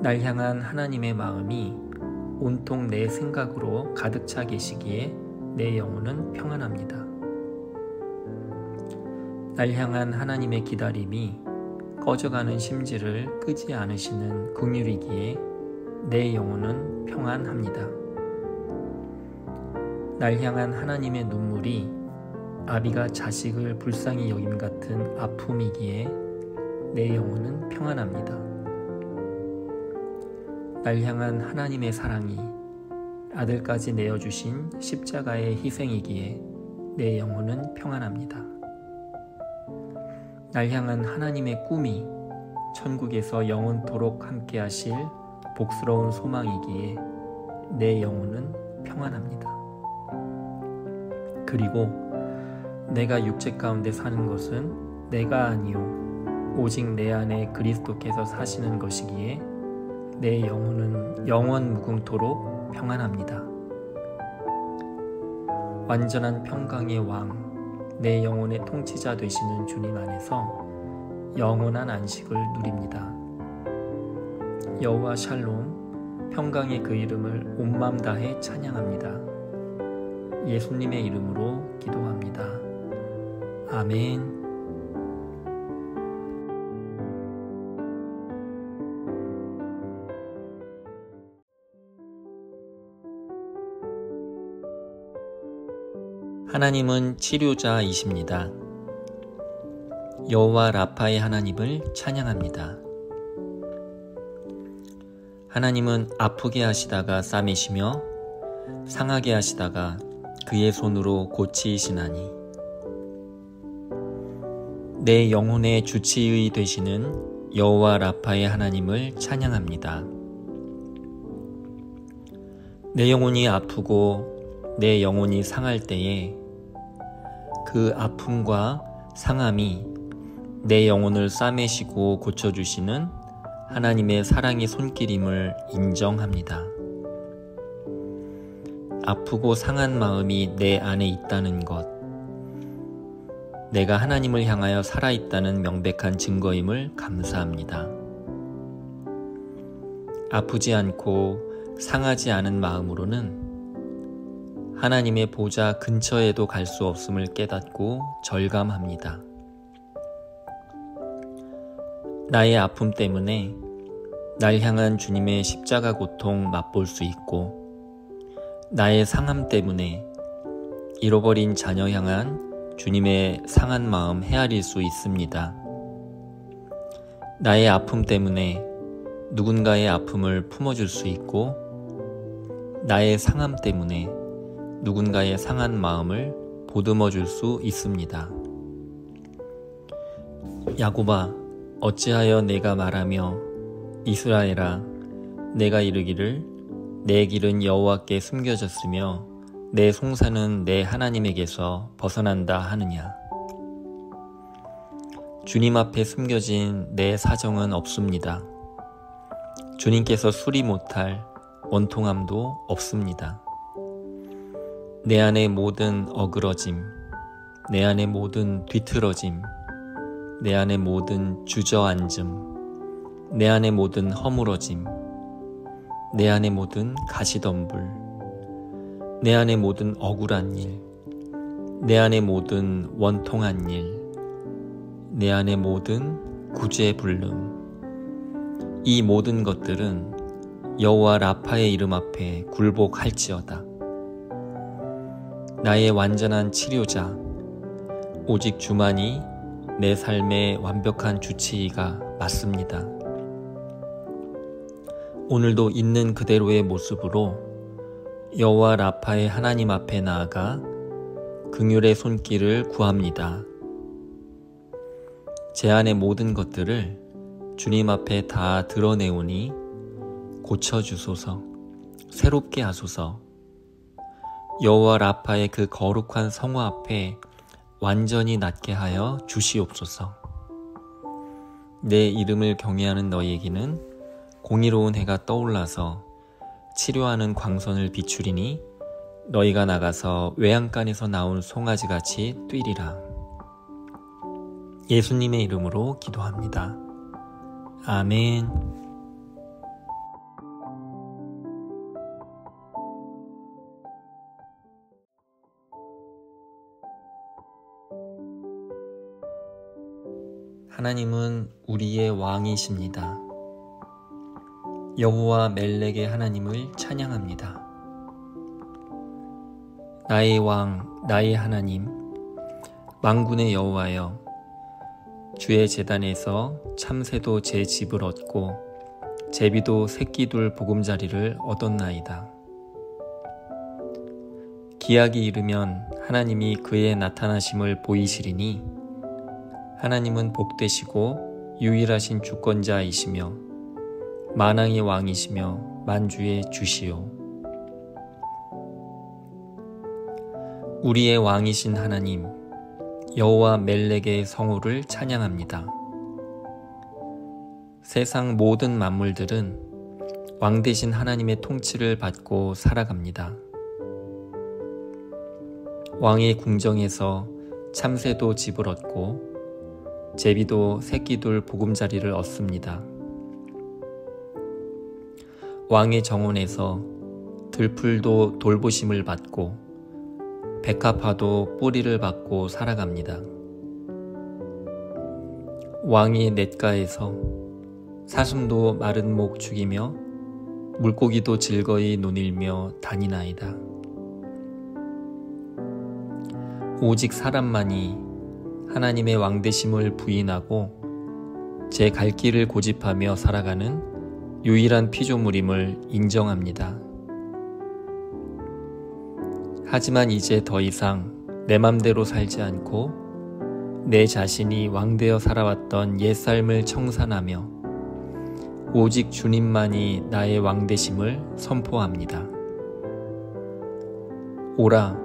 날 향한 하나님의 마음이 온통 내 생각으로 가득 차 계시기에 내 영혼은 평안합니다. 날 향한 하나님의 기다림이 꺼져가는 심지를 끄지 않으시는 긍휼이기에 내 영혼은 평안합니다. 날 향한 하나님의 눈물이 아비가 자식을 불쌍히 여김 같은 아픔이기에 내 영혼은 평안합니다. 날 향한 하나님의 사랑이 아들까지 내어주신 십자가의 희생이기에 내 영혼은 평안합니다. 날 향한 하나님의 꿈이 천국에서 영원토록 함께 하실 복스러운 소망이기에 내 영혼은 평안합니다. 그리고 내가 육체 가운데 사는 것은 내가 아니요 오직 내 안에 그리스도께서 사시는 것이기에 내 영혼은 영원 무궁토록 평안합니다. 완전한 평강의 왕, 내 영혼의 통치자 되시는 주님 안에서 영원한 안식을 누립니다. 여호와 샬롬, 평강의 그 이름을 온 맘 다해 찬양합니다. 예수님의 이름으로 기도합니다. 아멘. 하나님은 치료자이십니다. 여호와 라파의 하나님을 찬양합니다. 하나님은 아프게 하시다가 싸매시며 상하게 하시다가 그의 손으로 고치시나니 내 영혼의 주치의 되시는 여호와 라파의 하나님을 찬양합니다. 내 영혼이 아프고 내 영혼이 상할 때에 그 아픔과 상함이 내 영혼을 싸매시고 고쳐주시는 하나님의 사랑의 손길임을 인정합니다. 아프고 상한 마음이 내 안에 있다는 것, 내가 하나님을 향하여 살아있다는 명백한 증거임을 감사합니다. 아프지 않고 상하지 않은 마음으로는 하나님의 보좌 근처에도 갈 수 없음을 깨닫고 절감합니다. 나의 아픔 때문에 날 향한 주님의 십자가 고통 맛볼 수 있고, 나의 상함 때문에 잃어버린 자녀 향한 주님의 상한 마음 헤아릴 수 있습니다. 나의 아픔 때문에 누군가의 아픔을 품어줄 수 있고, 나의 상함 때문에 누군가의 상한 마음을 보듬어 줄 수 있습니다. 야곱아, 어찌하여 내가 말하며 이스라엘아, 내가 이르기를 내 길은 여호와께 숨겨졌으며 내 송사는 내 하나님에게서 벗어난다 하느냐. 주님 앞에 숨겨진 내 사정은 없습니다. 주님께서 수리 못할 원통함도 없습니다. 내 안의 모든 어그러짐, 내 안의 모든 뒤틀어짐, 내 안의 모든 주저앉음, 내 안의 모든 허물어짐, 내 안의 모든 가시덤불, 내 안의 모든 억울한 일, 내 안의 모든 원통한 일, 내 안의 모든 구제불능, 이 모든 것들은 여호와 라파의 이름 앞에 굴복할지어다. 나의 완전한 치료자, 오직 주만이 내 삶의 완벽한 주치의가 맞습니다. 오늘도 있는 그대로의 모습으로 여호와 라파의 하나님 앞에 나아가 긍휼의 손길을 구합니다. 제 안의 모든 것들을 주님 앞에 다 드러내오니 고쳐주소서, 새롭게 하소서. 여호와 라파의 그 거룩한 성화 앞에 완전히 낫게 하여 주시옵소서. 내 이름을 경외하는 너희에게는 공의로운 해가 떠올라서 치료하는 광선을 비추리니 너희가 나가서 외양간에서 나온 송아지같이 뛰리라. 예수님의 이름으로 기도합니다. 아멘. 하나님은 우리의 왕이십니다. 여호와 멜렉의 하나님을 찬양합니다. 나의 왕, 나의 하나님, 만군의 여호와여, 주의 제단에서 참새도 제 집을 얻고 제비도 새끼둘 보금자리를 얻었나이다. 기약이 이르면 하나님이 그의 나타나심을 보이시리니 하나님은 복되시고 유일하신 주권자이시며 만왕의 왕이시며 만주의 주시오. 우리의 왕이신 하나님 여호와 멜렉의 성호를 찬양합니다. 세상 모든 만물들은 왕 되신 하나님의 통치를 받고 살아갑니다. 왕의 궁정에서 참새도 집을 얻고 제비도 새끼둘 보금자리를 얻습니다. 왕의 정원에서 들풀도 돌보심을 받고 백합화도 뿌리를 받고 살아갑니다. 왕의 냇가에서 사슴도 마른 목 죽이며 물고기도 즐거이 논일며 다니나이다. 오직 사람만이 하나님의 왕되심을 부인하고 제 갈 길을 고집하며 살아가는 유일한 피조물임을 인정합니다. 하지만 이제 더 이상 내 맘대로 살지 않고 내 자신이 왕되어 살아왔던 옛삶을 청산하며 오직 주님만이 나의 왕되심을 선포합니다. 오라,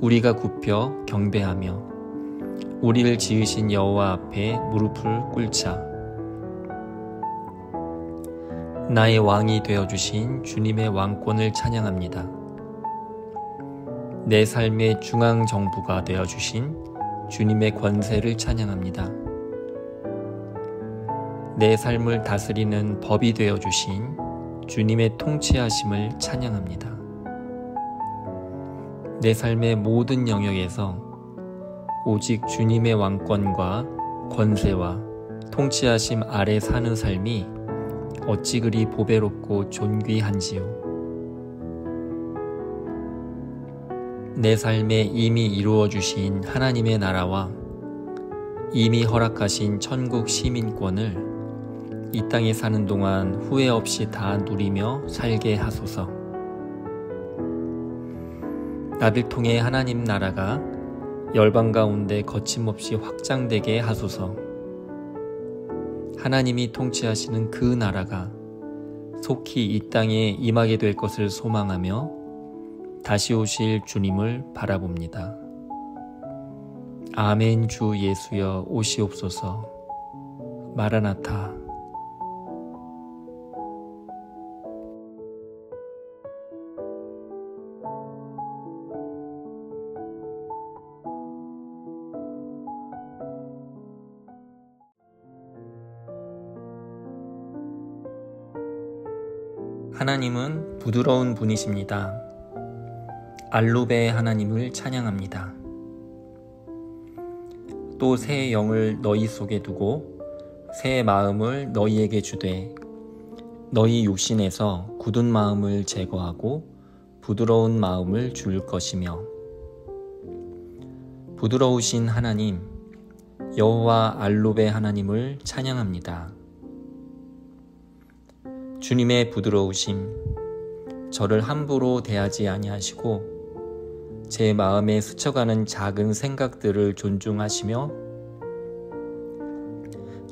우리가 굽혀 경배하며 우리를 지으신 여호와 앞에 무릎을 꿇자. 나의 왕이 되어주신 주님의 왕권을 찬양합니다. 내 삶의 중앙정부가 되어주신 주님의 권세를 찬양합니다. 내 삶을 다스리는 법이 되어주신 주님의 통치하심을 찬양합니다. 내 삶의 모든 영역에서 오직 주님의 왕권과 권세와 통치하심 아래 사는 삶이 어찌 그리 보배롭고 존귀한지요. 내 삶에 이미 이루어 주신 하나님의 나라와 이미 허락하신 천국 시민권을 이 땅에 사는 동안 후회 없이 다 누리며 살게 하소서. 나를 통해 하나님 나라가 열방 가운데 거침없이 확장되게 하소서. 하나님이 통치하시는 그 나라가 속히 이 땅에 임하게 될 것을 소망하며 다시 오실 주님을 바라봅니다. 아멘. 주 예수여 오시옵소서. 마라나타. 하나님은 부드러운 분이십니다. 알루베의 하나님을 찬양합니다. 또 새 영을 너희 속에 두고 새 마음을 너희에게 주되 너희 육신에서 굳은 마음을 제거하고 부드러운 마음을 줄 것이며. 부드러우신 하나님 여호와 알루베 하나님을 찬양합니다. 주님의 부드러우심, 저를 함부로 대하지 아니하시고 제 마음에 스쳐가는 작은 생각들을 존중하시며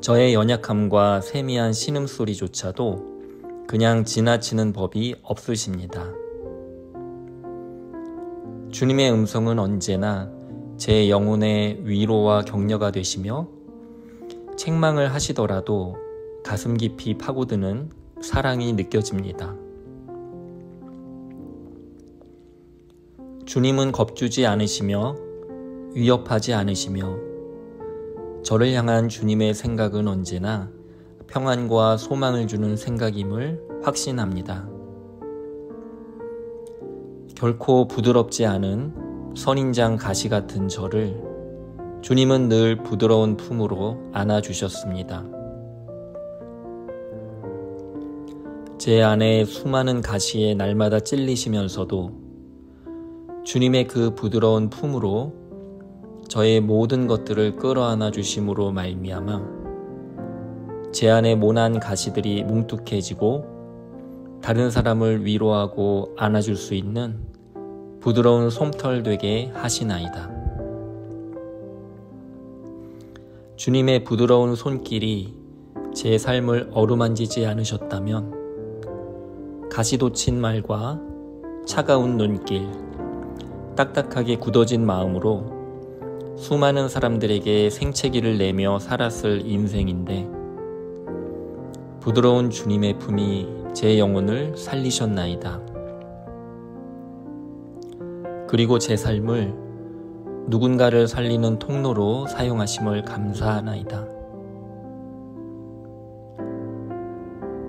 저의 연약함과 세미한 신음소리조차도 그냥 지나치는 법이 없으십니다. 주님의 음성은 언제나 제 영혼의 위로와 격려가 되시며 책망을 하시더라도 가슴 깊이 파고드는 사랑이 느껴집니다. 주님은 겁주지 않으시며 위협하지 않으시며 저를 향한 주님의 생각은 언제나 평안과 소망을 주는 생각임을 확신합니다. 결코 부드럽지 않은 선인장 가시 같은 저를 주님은 늘 부드러운 품으로 안아주셨습니다. 제 안에 수많은 가시에 날마다 찔리시면서도 주님의 그 부드러운 품으로 저의 모든 것들을 끌어안아 주심으로 말미암아 제 안에 모난 가시들이 뭉툭해지고 다른 사람을 위로하고 안아줄 수 있는 부드러운 솜털 되게 하시나이다. 주님의 부드러운 손길이 제 삶을 어루만지지 않으셨다면 가시돋친 말과 차가운 눈길, 딱딱하게 굳어진 마음으로 수많은 사람들에게 생채기를 내며 살았을 인생인데 부드러운 주님의 품이 제 영혼을 살리셨나이다. 그리고 제 삶을 누군가를 살리는 통로로 사용하심을 감사하나이다.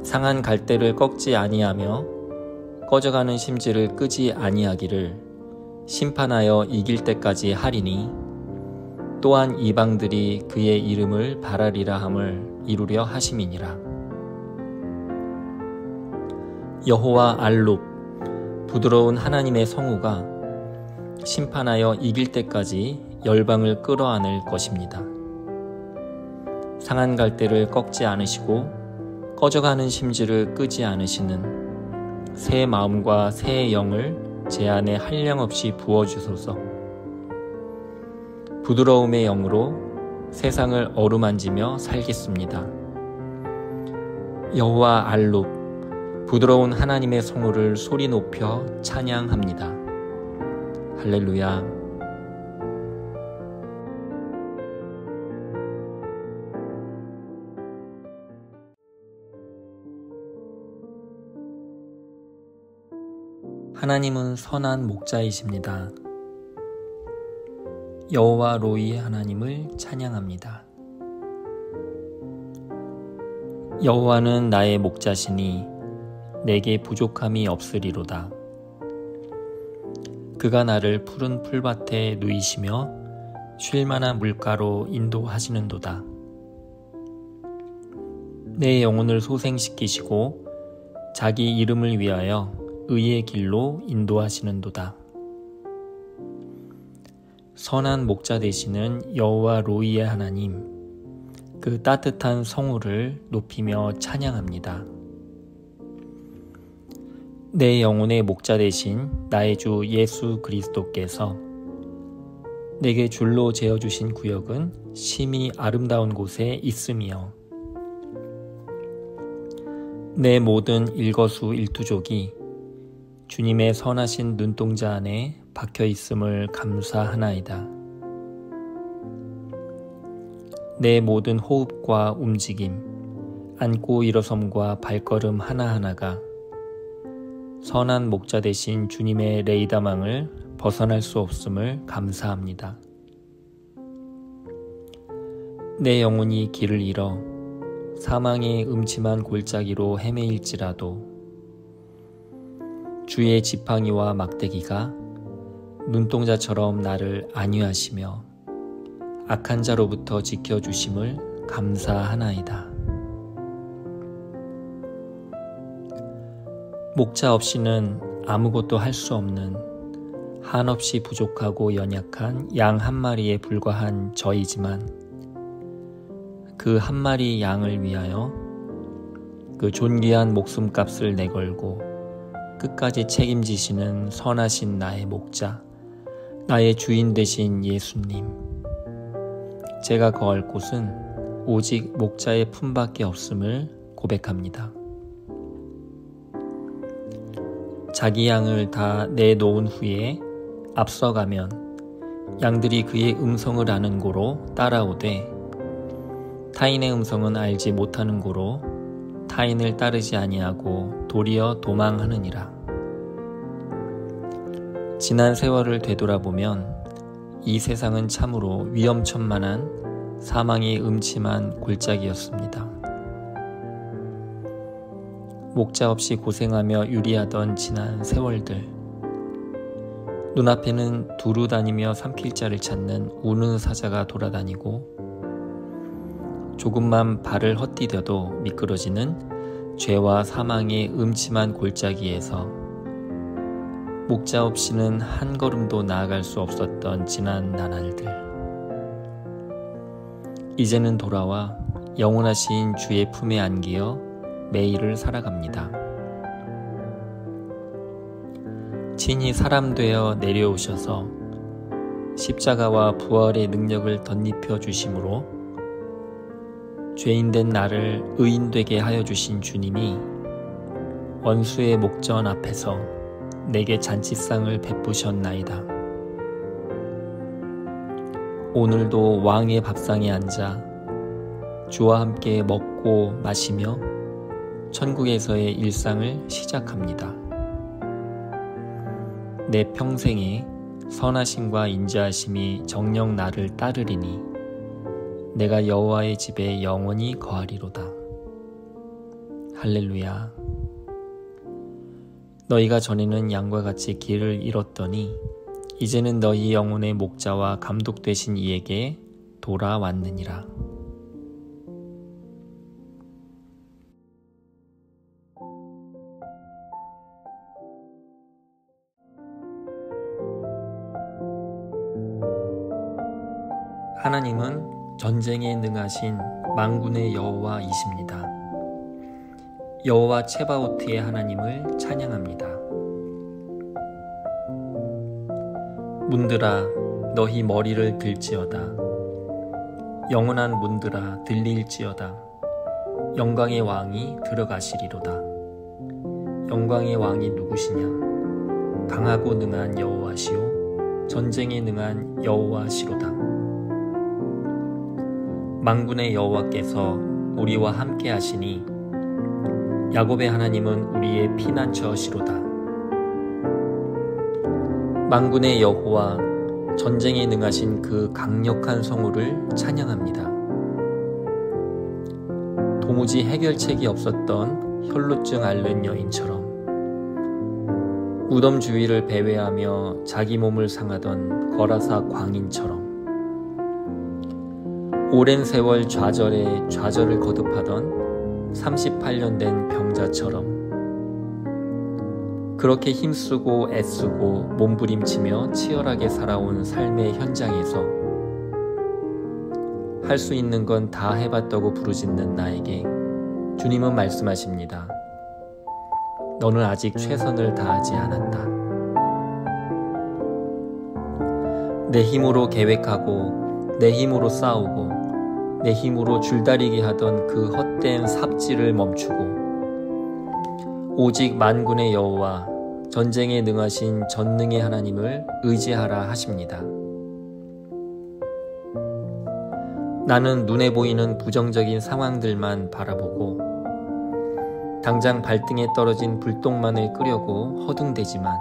상한 갈대를 꺾지 아니하며 꺼져가는 심지를 끄지 아니하기를 심판하여 이길 때까지 하리니 또한 이방들이 그의 이름을 바라리라 함을 이루려 하심이니라. 여호와 알룹, 부드러운 하나님의 성우가 심판하여 이길 때까지 열방을 끌어안을 것입니다. 상한 갈대를 꺾지 않으시고 꺼져가는 심지를 끄지 않으시는 새 마음과 새 영을 제 안에 한량없이 부어주소서. 부드러움의 영으로 세상을 어루만지며 살겠습니다. 여호와 알룹, 부드러운 하나님의 성호를 소리 높여 찬양합니다. 할렐루야. 하나님은 선한 목자이십니다. 여호와 로이의 하나님을 찬양합니다. 여호와는 나의 목자시니 내게 부족함이 없으리로다. 그가 나를 푸른 풀밭에 누이시며 쉴만한 물가로 인도하시는도다. 내 영혼을 소생시키시고 자기 이름을 위하여 의의 길로 인도하시는도다. 선한 목자 되시는 여호와 로이의 하나님, 그 따뜻한 성호를 높이며 찬양합니다. 내 영혼의 목자 되신 나의 주 예수 그리스도께서 내게 줄로 재어주신 구역은 심히 아름다운 곳에 있으며 내 모든 일거수일투족이 주님의 선하신 눈동자 안에 박혀 있음을 감사하나이다. 내 모든 호흡과 움직임, 앉고 일어섬과 발걸음 하나하나가 선한 목자 되신 주님의 레이다망을 벗어날 수 없음을 감사합니다. 내 영혼이 길을 잃어 사망의 음침한 골짜기로 헤매일지라도 주의 지팡이와 막대기가 눈동자처럼 나를 안위하시며 악한 자로부터 지켜주심을 감사하나이다. 목자 없이는 아무것도 할 수 없는 한없이 부족하고 연약한 양 한 마리에 불과한 저이지만 그 한 마리 양을 위하여 그 존귀한 목숨값을 내걸고 끝까지 책임지시는 선하신 나의 목자, 나의 주인 되신 예수님. 제가 거할 곳은 오직 목자의 품밖에 없음을 고백합니다. 자기 양을 다 내놓은 후에 앞서가면 양들이 그의 음성을 아는 고로 따라오되 타인의 음성은 알지 못하는 고로 타인을 따르지 아니하고 도리어 도망하느니라. 지난 세월을 되돌아보면 이 세상은 참으로 위험천만한 사망의 음침한 골짜기였습니다. 목자 없이 고생하며 유리하던 지난 세월들, 눈앞에는 두루 다니며 삼킬 자를 찾는 우는 사자가 돌아다니고 조금만 발을 헛디뎌도 미끄러지는 죄와 사망의 음침한 골짜기에서 목자 없이는 한 걸음도 나아갈 수 없었던 지난 나날들. 이제는 돌아와 영원하신 주의 품에 안기어 매일을 살아갑니다. 친히 사람 되어 내려오셔서 십자가와 부활의 능력을 덧입혀 주심으로 죄인된 나를 의인되게 하여 주신 주님이 원수의 목전 앞에서 내게 잔치상을 베푸셨나이다. 오늘도 왕의 밥상에 앉아 주와 함께 먹고 마시며 천국에서의 일상을 시작합니다. 내 평생에 선하심과 인자하심이 정녕 나를 따르리니 내가 여호와의 집에 영원히 거하리로다. 할렐루야. 너희가 전에는 양과 같이 길을 잃었더니 이제는 너희 영혼의 목자와 감독 되신 이에게 돌아왔느니라. 하나님은 전쟁에 능하신 만군의 여호와이십니다. 여호와 체바오트의 하나님을 찬양합니다. 문들아 너희 머리를 들지어다. 영원한 문들아 들릴지어다. 영광의 왕이 들어가시리로다. 영광의 왕이 누구시냐? 강하고 능한 여호와시오 전쟁에 능한 여호와시로다. 만군의 여호와께서 우리와 함께 하시니 야곱의 하나님은 우리의 피난처시로다. 만군의 여호와 전쟁에 능하신 그 강력한 성우를 찬양합니다. 도무지 해결책이 없었던 혈루증 앓는 여인처럼 무덤 주위를 배회하며 자기 몸을 상하던 거라사 광인처럼 오랜 세월 좌절에 좌절을 거듭하던 38년 된 병자처럼 그렇게 힘쓰고 애쓰고 몸부림치며 치열하게 살아온 삶의 현장에서 할 수 있는 건 다 해봤다고 부르짖는 나에게 주님은 말씀하십니다. 너는 아직 최선을 다하지 않았다. 내 힘으로 계획하고 내 힘으로 싸우고 내 힘으로 줄다리기 하던 그 헛된 삽질을 멈추고 오직 만군의 여호와 전쟁에 능하신 전능의 하나님을 의지하라 하십니다. 나는 눈에 보이는 부정적인 상황들만 바라보고 당장 발등에 떨어진 불똥만을 끄려고 허둥대지만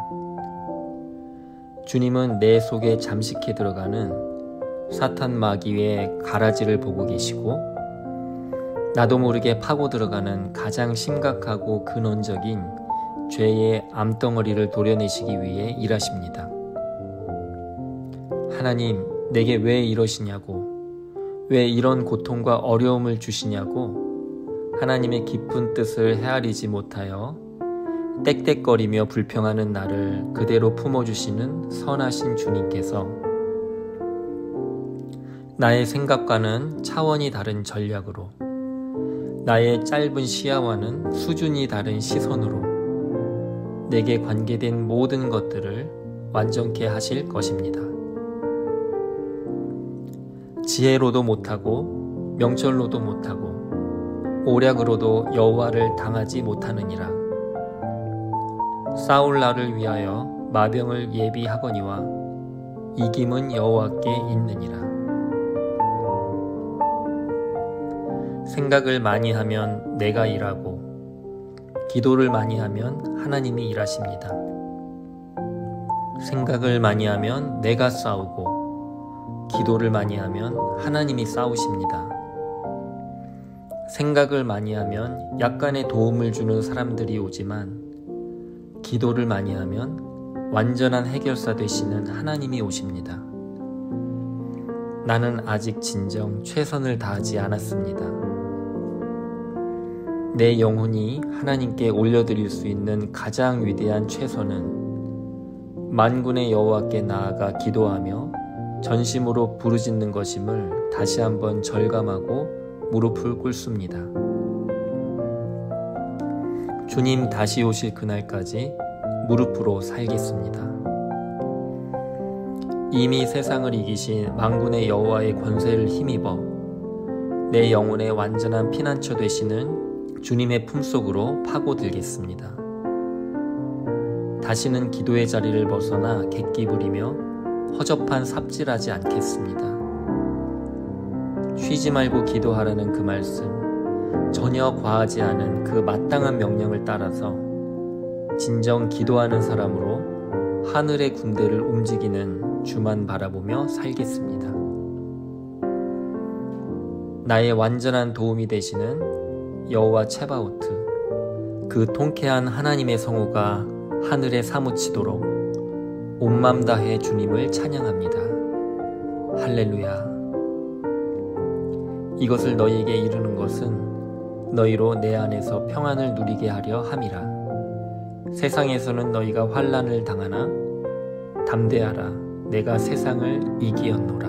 주님은 내 속에 잠식해 들어가는 사탄 마귀의 가라지를 보고 계시고 나도 모르게 파고 들어가는 가장 심각하고 근원적인 죄의 암덩어리를 도려내시기 위해 일하십니다. 하나님, 내게 왜 이러시냐고, 왜 이런 고통과 어려움을 주시냐고 하나님의 깊은 뜻을 헤아리지 못하여 떽떽거리며 불평하는 나를 그대로 품어주시는 선하신 주님께서 나의 생각과는 차원이 다른 전략으로 나의 짧은 시야와는 수준이 다른 시선으로 내게 관계된 모든 것들을 완전케 하실 것입니다. 지혜로도 못하고 명철로도 못하고 오략으로도 여호와를 당하지 못하느니라. 싸울 날을 위하여 마병을 예비하거니와 이김은 여호와께 있느니라. 생각을 많이 하면 내가 일하고 기도를 많이 하면 하나님이 일하십니다. 생각을 많이 하면 내가 싸우고 기도를 많이 하면 하나님이 싸우십니다. 생각을 많이 하면 약간의 도움을 주는 사람들이 오지만 기도를 많이 하면 완전한 해결사 되시는 하나님이 오십니다. 나는 아직 진정 최선을 다하지 않았습니다. 내 영혼이 하나님께 올려드릴 수 있는 가장 위대한 최선은 만군의 여호와께 나아가 기도하며 전심으로 부르짖는 것임을 다시 한번 절감하고 무릎을 꿇습니다. 주님 다시 오실 그날까지 무릎으로 살겠습니다. 이미 세상을 이기신 만군의 여호와의 권세를 힘입어 내 영혼의 완전한 피난처 되시는 주님의 품속으로 파고들겠습니다. 다시는 기도의 자리를 벗어나 객기 부리며 허접한 삽질하지 않겠습니다. 쉬지 말고 기도하라는 그 말씀, 전혀 과하지 않은 그 마땅한 명령을 따라서 진정 기도하는 사람으로 하늘의 군대를 움직이는 주만 바라보며 살겠습니다. 나의 완전한 도움이 되시는 여호와 체바오트, 그 통쾌한 하나님의 성우가 하늘에 사무치도록 온 맘 다해 주님을 찬양합니다. 할렐루야. 이것을 너희에게 이루는 것은 너희로 내 안에서 평안을 누리게 하려 함이라. 세상에서는 너희가 환난을 당하나 담대하라, 내가 세상을 이기었노라.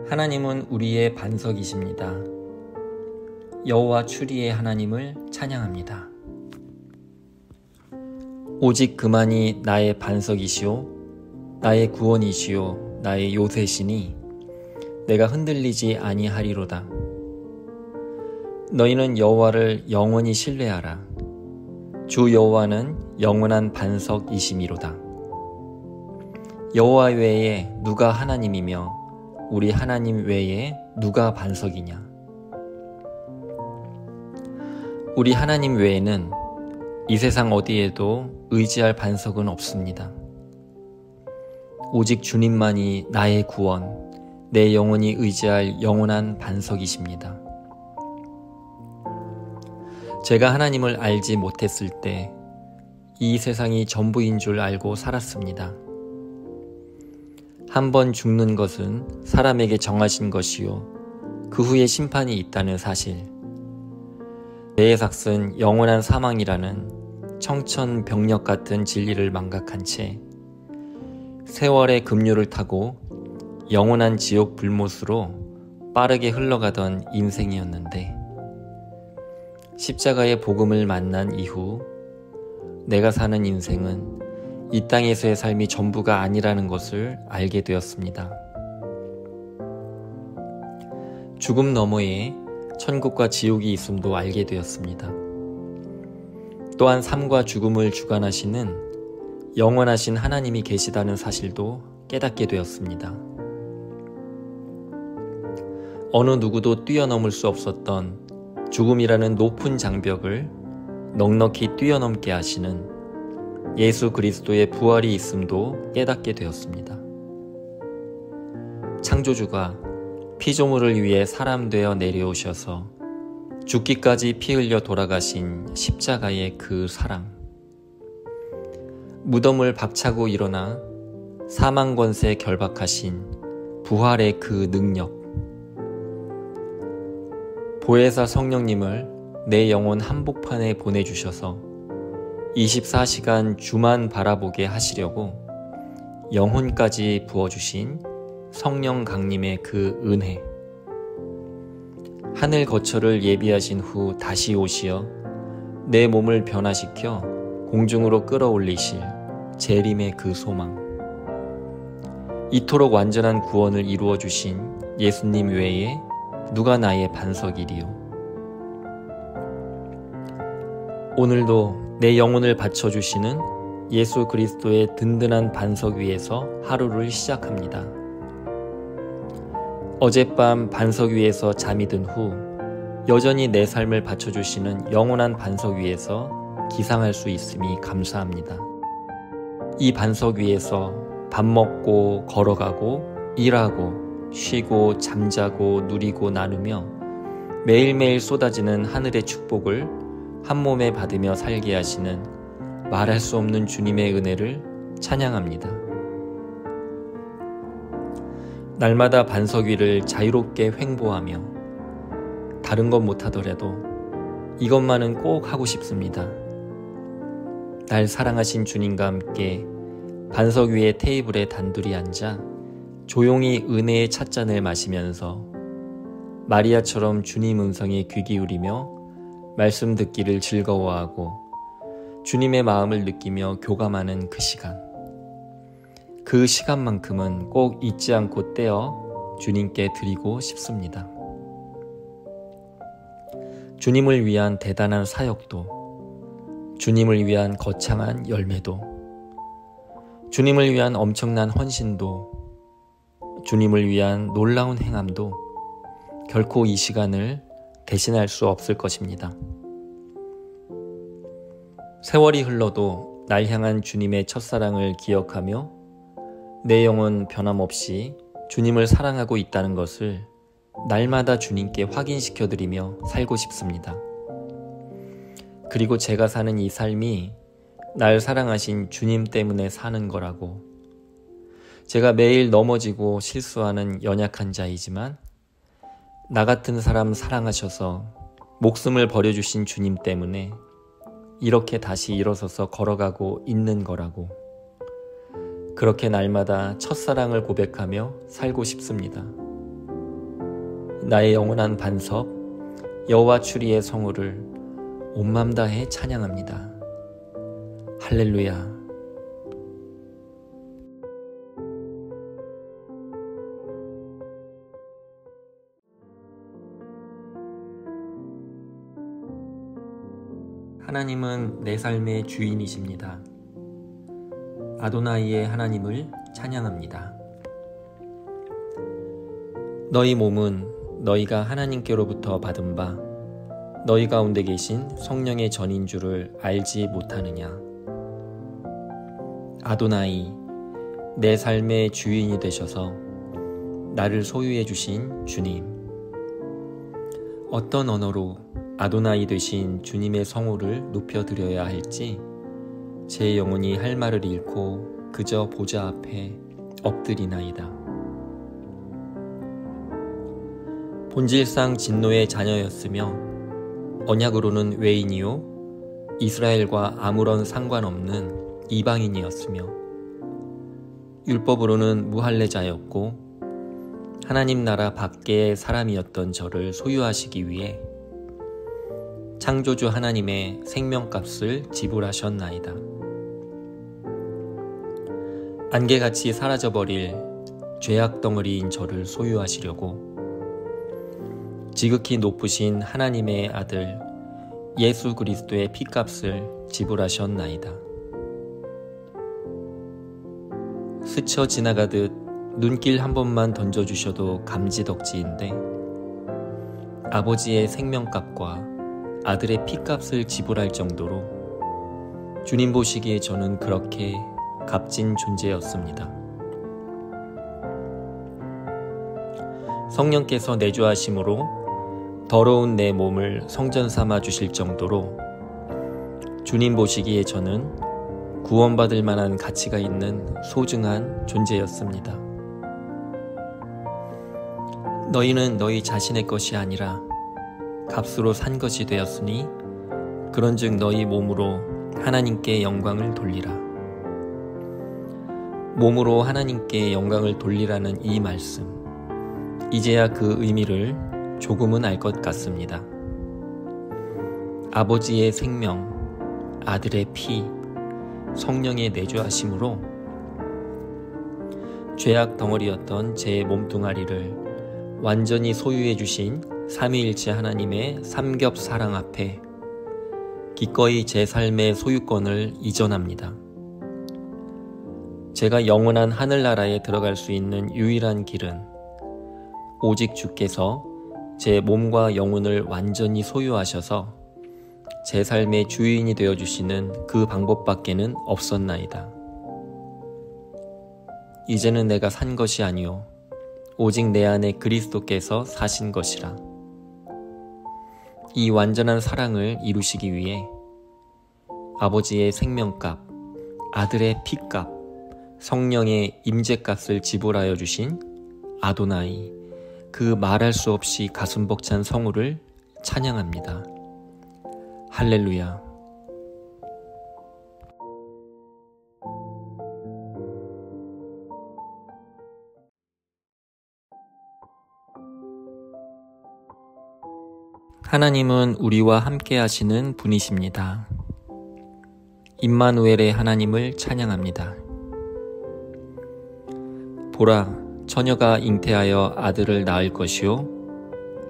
하나님은 우리의 반석이십니다. 여호와 추리의 하나님을 찬양합니다. 오직 그만이 나의 반석이시오 나의 구원이시오 나의 요새시니 내가 흔들리지 아니하리로다. 너희는 여호와를 영원히 신뢰하라. 주 여호와는 영원한 반석이심이로다. 여호와 외에 누가 하나님이며 우리 하나님 외에 누가 반석이냐. 우리 하나님 외에는 이 세상 어디에도 의지할 반석은 없습니다. 오직 주님만이 나의 구원, 내 영혼이 의지할 영원한 반석이십니다. 제가 하나님을 알지 못했을 때 이 세상이 전부인 줄 알고 살았습니다. 한 번 죽는 것은 사람에게 정하신 것이요 그 후에 심판이 있다는 사실, 뇌의 삭은 영원한 사망이라는 청천벽력 같은 진리를 망각한 채 세월의 급류를 타고 영원한 지옥 불못으로 빠르게 흘러가던 인생이었는데, 십자가의 복음을 만난 이후 내가 사는 인생은 이 땅에서의 삶이 전부가 아니라는 것을 알게 되었습니다. 죽음 너머에 천국과 지옥이 있음도 알게 되었습니다. 또한 삶과 죽음을 주관하시는 영원하신 하나님이 계시다는 사실도 깨닫게 되었습니다. 어느 누구도 뛰어넘을 수 없었던 죽음이라는 높은 장벽을 넉넉히 뛰어넘게 하시는 예수 그리스도의 부활이 있음도 깨닫게 되었습니다. 창조주가 피조물을 위해 사람 되어 내려오셔서 죽기까지 피 흘려 돌아가신 십자가의 그 사랑, 무덤을 박차고 일어나 사망 권세 결박하신 부활의 그 능력, 보혜사 성령님을 내 영혼 한복판에 보내주셔서 24시간 주만 바라보게 하시려고 영혼까지 부어주신 성령 강림의 그 은혜, 하늘 거처를 예비하신 후 다시 오시어 내 몸을 변화시켜 공중으로 끌어올리실 재림의 그 소망, 이토록 완전한 구원을 이루어 주신 예수님 외에 누가 나의 반석이리요. 오늘도 내 영혼을 바쳐주시는 예수 그리스도의 든든한 반석 위에서 하루를 시작합니다. 어젯밤 반석 위에서 잠이 든 후 여전히 내 삶을 바쳐주시는 영원한 반석 위에서 기상할 수 있음이 감사합니다. 이 반석 위에서 밥 먹고 걸어가고 일하고 쉬고 잠자고 누리고 나누며 매일매일 쏟아지는 하늘의 축복을 한 몸에 받으며 살게 하시는 말할 수 없는 주님의 은혜를 찬양합니다. 날마다 반석 위를 자유롭게 횡보하며 다른 것 못하더라도 이것만은 꼭 하고 싶습니다. 날 사랑하신 주님과 함께 반석 위의 테이블에 단둘이 앉아 조용히 은혜의 찻잔을 마시면서 마리아처럼 주님 음성에 귀 기울이며 말씀 듣기를 즐거워하고 주님의 마음을 느끼며 교감하는 그 시간, 그 시간만큼은 꼭 잊지 않고 떼어 주님께 드리고 싶습니다. 주님을 위한 대단한 사역도, 주님을 위한 거창한 열매도, 주님을 위한 엄청난 헌신도, 주님을 위한 놀라운 행함도 결코 이 시간을 대신할 수 없을 것입니다. 세월이 흘러도 날 향한 주님의 첫사랑을 기억하며 내 영혼 변함없이 주님을 사랑하고 있다는 것을 날마다 주님께 확인시켜드리며 살고 싶습니다. 그리고 제가 사는 이 삶이 날 사랑하신 주님 때문에 사는 거라고, 제가 매일 넘어지고 실수하는 연약한 자이지만 나 같은 사람 사랑하셔서 목숨을 버려주신 주님 때문에 이렇게 다시 일어서서 걸어가고 있는 거라고, 그렇게 날마다 첫사랑을 고백하며 살고 싶습니다. 나의 영원한 반석 여호와 추리의 성호를 온 맘 다해 찬양합니다. 할렐루야. 하나님은 내 삶의 주인이십니다. 아도나이의 하나님을 찬양합니다. 너희 몸은 너희가 하나님께로부터 받은 바 너희 가운데 계신 성령의 전인 줄을 알지 못하느냐. 아도나이, 내 삶의 주인이 되셔서 나를 소유해 주신 주님. 어떤 언어로 아도나이 되신 주님의 성호를 높여드려야 할지 제 영혼이 할 말을 잃고 그저 보좌 앞에 엎드리나이다. 본질상 진노의 자녀였으며 언약으로는 외인이요 이스라엘과 아무런 상관없는 이방인이었으며 율법으로는 무할례자였고 하나님 나라 밖의 사람이었던 저를 소유하시기 위해 창조주 하나님의 생명값을 지불하셨나이다. 안개같이 사라져버릴 죄악 덩어리인 저를 소유하시려고 지극히 높으신 하나님의 아들 예수 그리스도의 피값을 지불하셨나이다. 스쳐 지나가듯 눈길 한 번만 던져주셔도 감지덕지인데 아버지의 생명값과 아들의 피값을 지불할 정도로 주님 보시기에 저는 그렇게 값진 존재였습니다. 성령께서 내주하심으로 더러운 내 몸을 성전 삼아 주실 정도로 주님 보시기에 저는 구원받을 만한 가치가 있는 소중한 존재였습니다. 너희는 너희 자신의 것이 아니라 값으로 산 것이 되었으니 그런즉 너희 몸으로 하나님께 영광을 돌리라. 몸으로 하나님께 영광을 돌리라는 이 말씀, 이제야 그 의미를 조금은 알 것 같습니다. 아버지의 생명, 아들의 피, 성령의 내주하심으로 죄악 덩어리였던 제 몸뚱아리를 완전히 소유해 주신 삼위일체 하나님의 삼겹 사랑 앞에 기꺼이 제 삶의 소유권을 이전합니다. 제가 영원한 하늘나라에 들어갈 수 있는 유일한 길은 오직 주께서 제 몸과 영혼을 완전히 소유하셔서 제 삶의 주인이 되어주시는 그 방법밖에는 없었나이다. 이제는 내가 산 것이 아니요 오직 내 안에 그리스도께서 사신 것이라. 이 완전한 사랑을 이루시기 위해 아버지의 생명값, 아들의 피값, 성령의 임재값을 지불하여 주신 아도나이, 그 말할 수 없이 가슴 벅찬 성호를 찬양합니다. 할렐루야. 하나님은 우리와 함께 하시는 분이십니다. 임마누엘의 하나님을 찬양합니다. 보라, 처녀가 잉태하여 아들을 낳을 것이요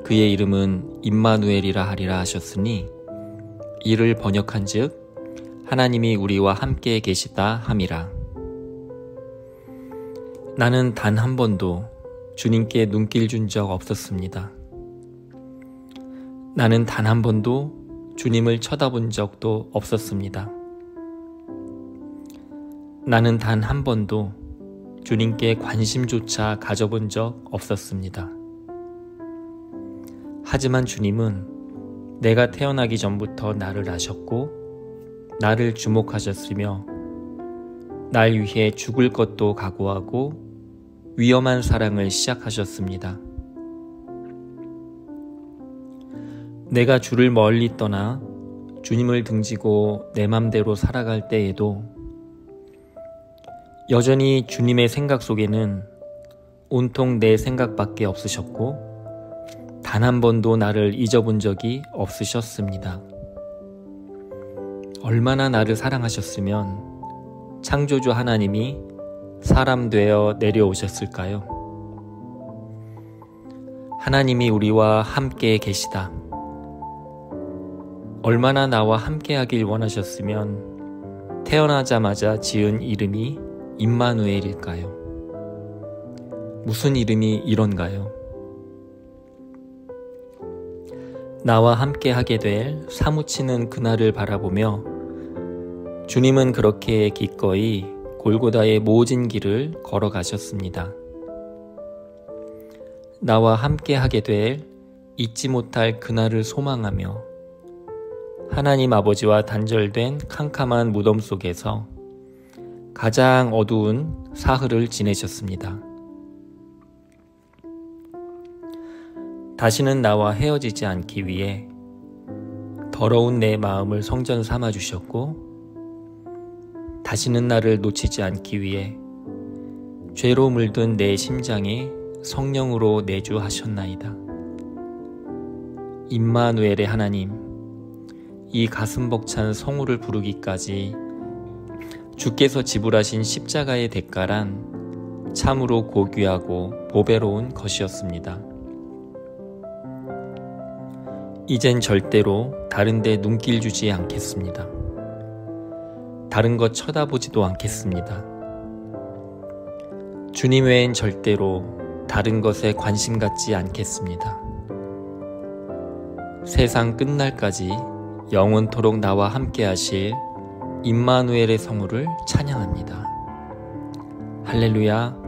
그의 이름은 임마누엘이라 하리라 하셨으니 이를 번역한즉 하나님이 우리와 함께 계시다 함이라. 나는 단 한 번도 주님께 눈길 준 적 없었습니다. 나는 단 한 번도 주님을 쳐다본 적도 없었습니다. 나는 단 한 번도 주님께 관심조차 가져본 적 없었습니다. 하지만 주님은 내가 태어나기 전부터 나를 아셨고 나를 주목하셨으며 날 위해 죽을 것도 각오하고 위험한 사랑을 시작하셨습니다. 내가 주를 멀리 떠나 주님을 등지고 내 맘대로 살아갈 때에도 여전히 주님의 생각 속에는 온통 내 생각밖에 없으셨고 단 한 번도 나를 잊어본 적이 없으셨습니다. 얼마나 나를 사랑하셨으면 창조주 하나님이 사람 되어 내려오셨을까요? 하나님이 우리와 함께 계시다. 얼마나 나와 함께 하길 원하셨으면 태어나자마자 지은 이름이 임마누엘일까요? 무슨 이름이 이런가요? 나와 함께 하게 될 사무치는 그날을 바라보며 주님은 그렇게 기꺼이 골고다의 모진 길을 걸어가셨습니다. 나와 함께 하게 될 잊지 못할 그날을 소망하며 하나님 아버지와 단절된 캄캄한 무덤 속에서 가장 어두운 사흘을 지내셨습니다. 다시는 나와 헤어지지 않기 위해 더러운 내 마음을 성전 삼아 주셨고, 다시는 나를 놓치지 않기 위해 죄로 물든 내 심장에 성령으로 내주하셨나이다. 임마누엘의 하나님, 이 가슴 벅찬 성우를 부르기까지 주께서 지불하신 십자가의 대가란 참으로 고귀하고 보배로운 것이었습니다. 이젠 절대로 다른 데 눈길 주지 않겠습니다. 다른 것 쳐다보지도 않겠습니다. 주님 외엔 절대로 다른 것에 관심 갖지 않겠습니다. 세상 끝날까지 영원토록 나와 함께 하실 임마누엘의 성우를 찬양합니다. 할렐루야.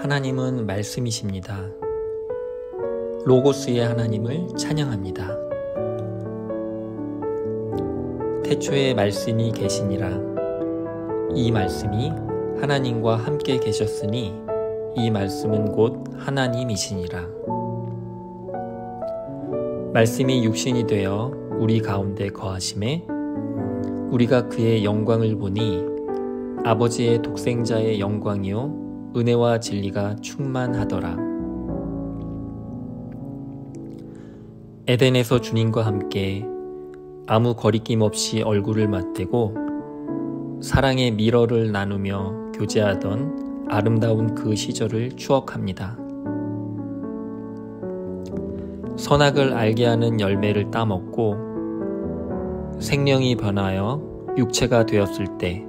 하나님은 말씀이십니다. 로고스의 하나님을 찬양합니다. 태초에 말씀이 계시니라. 이 말씀이 하나님과 함께 계셨으니 이 말씀은 곧 하나님이시니라. 말씀이 육신이 되어 우리 가운데 거하심에 우리가 그의 영광을 보니 아버지의 독생자의 영광이요 은혜와 진리가 충만하더라. 에덴에서 주님과 함께 아무 거리낌 없이 얼굴을 맞대고 사랑의 미러를 나누며 교제하던 아름다운 그 시절을 추억합니다. 선악을 알게 하는 열매를 따먹고 생명이 변하여 육체가 되었을 때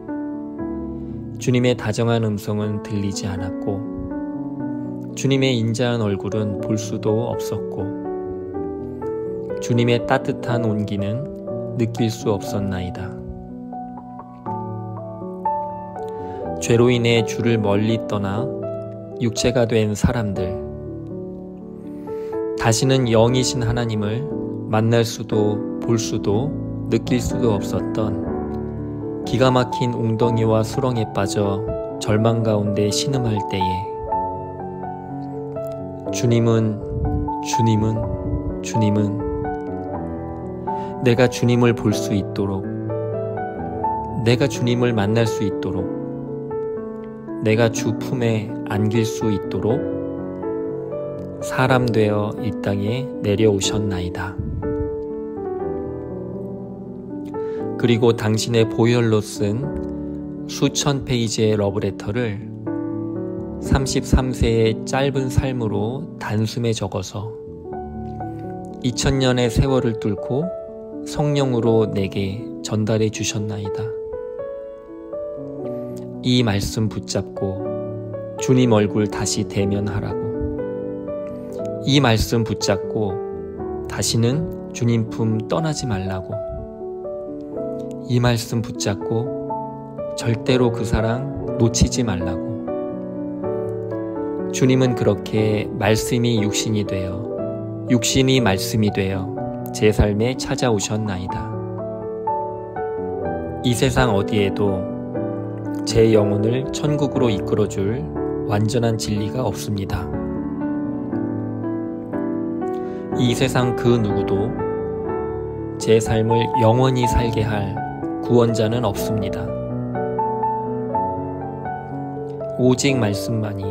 주님의 다정한 음성은 들리지 않았고 주님의 인자한 얼굴은 볼 수도 없었고 주님의 따뜻한 온기는 느낄 수 없었나이다. 죄로 인해 주를 멀리 떠나 육체가 된 사람들, 다시는 영이신 하나님을 만날 수도 볼 수도 느낄 수도 없었던 기가 막힌 웅덩이와 수렁에 빠져 절망 가운데 신음할 때에 주님은 내가 주님을 볼 수 있도록, 내가 주님을 만날 수 있도록, 내가 주 품에 안길 수 있도록 사람 되어 이 땅에 내려오셨나이다. 그리고 당신의 보혈로 쓴 수천 페이지의 러브레터를 33세의 짧은 삶으로 단숨에 적어서 2000년의 세월을 뚫고 성령으로 내게 전달해 주셨나이다. 이 말씀 붙잡고 주님 얼굴 다시 대면하라고. 이 말씀 붙잡고 다시는 주님 품 떠나지 말라고. 이 말씀 붙잡고 절대로 그 사랑 놓치지 말라고. 주님은 그렇게 말씀이 육신이 되어 육신이 말씀이 되어 제 삶에 찾아오셨나이다. 이 세상 어디에도 제 영혼을 천국으로 이끌어줄 완전한 진리가 없습니다. 이 세상 그 누구도 제 삶을 영원히 살게 할 구원자는 없습니다. 오직 말씀만이,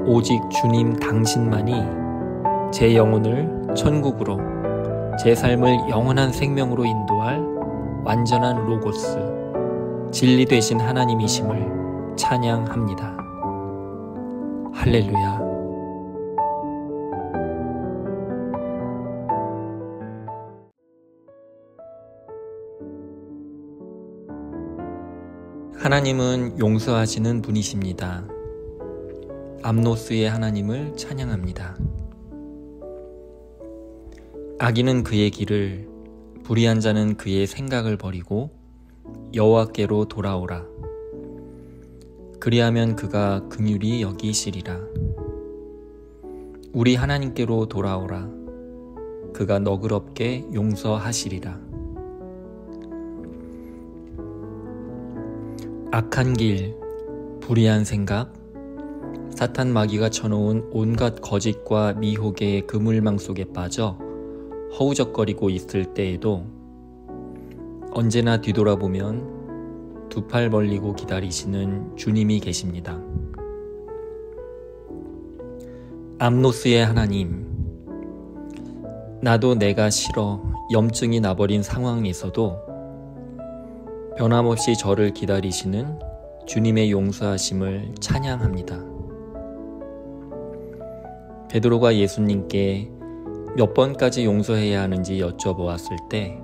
오직 주님 당신만이 제 영혼을 천국으로, 제 삶을 영원한 생명으로 인도할 완전한 로고스, 진리 되신 하나님이심을 찬양합니다. 할렐루야. 하나님은 용서하시는 분이십니다. 암노스의 하나님을 찬양합니다. 악인은 그의 길을, 불의한 자는 그의 생각을 버리고 여호와께로 돌아오라. 그리하면 그가 긍휼히 여기시리라. 우리 하나님께로 돌아오라. 그가 너그럽게 용서하시리라. 악한 길, 불의한 생각, 사탄 마귀가 쳐놓은 온갖 거짓과 미혹의 그물망 속에 빠져 허우적거리고 있을 때에도 언제나 뒤돌아보면 두 팔 벌리고 기다리시는 주님이 계십니다. 암노스의 하나님, 나도 내가 싫어 염증이 나버린 상황에서도 변함없이 저를 기다리시는 주님의 용서하심을 찬양합니다. 베드로가 예수님께 몇 번까지 용서해야 하는지 여쭤보았을 때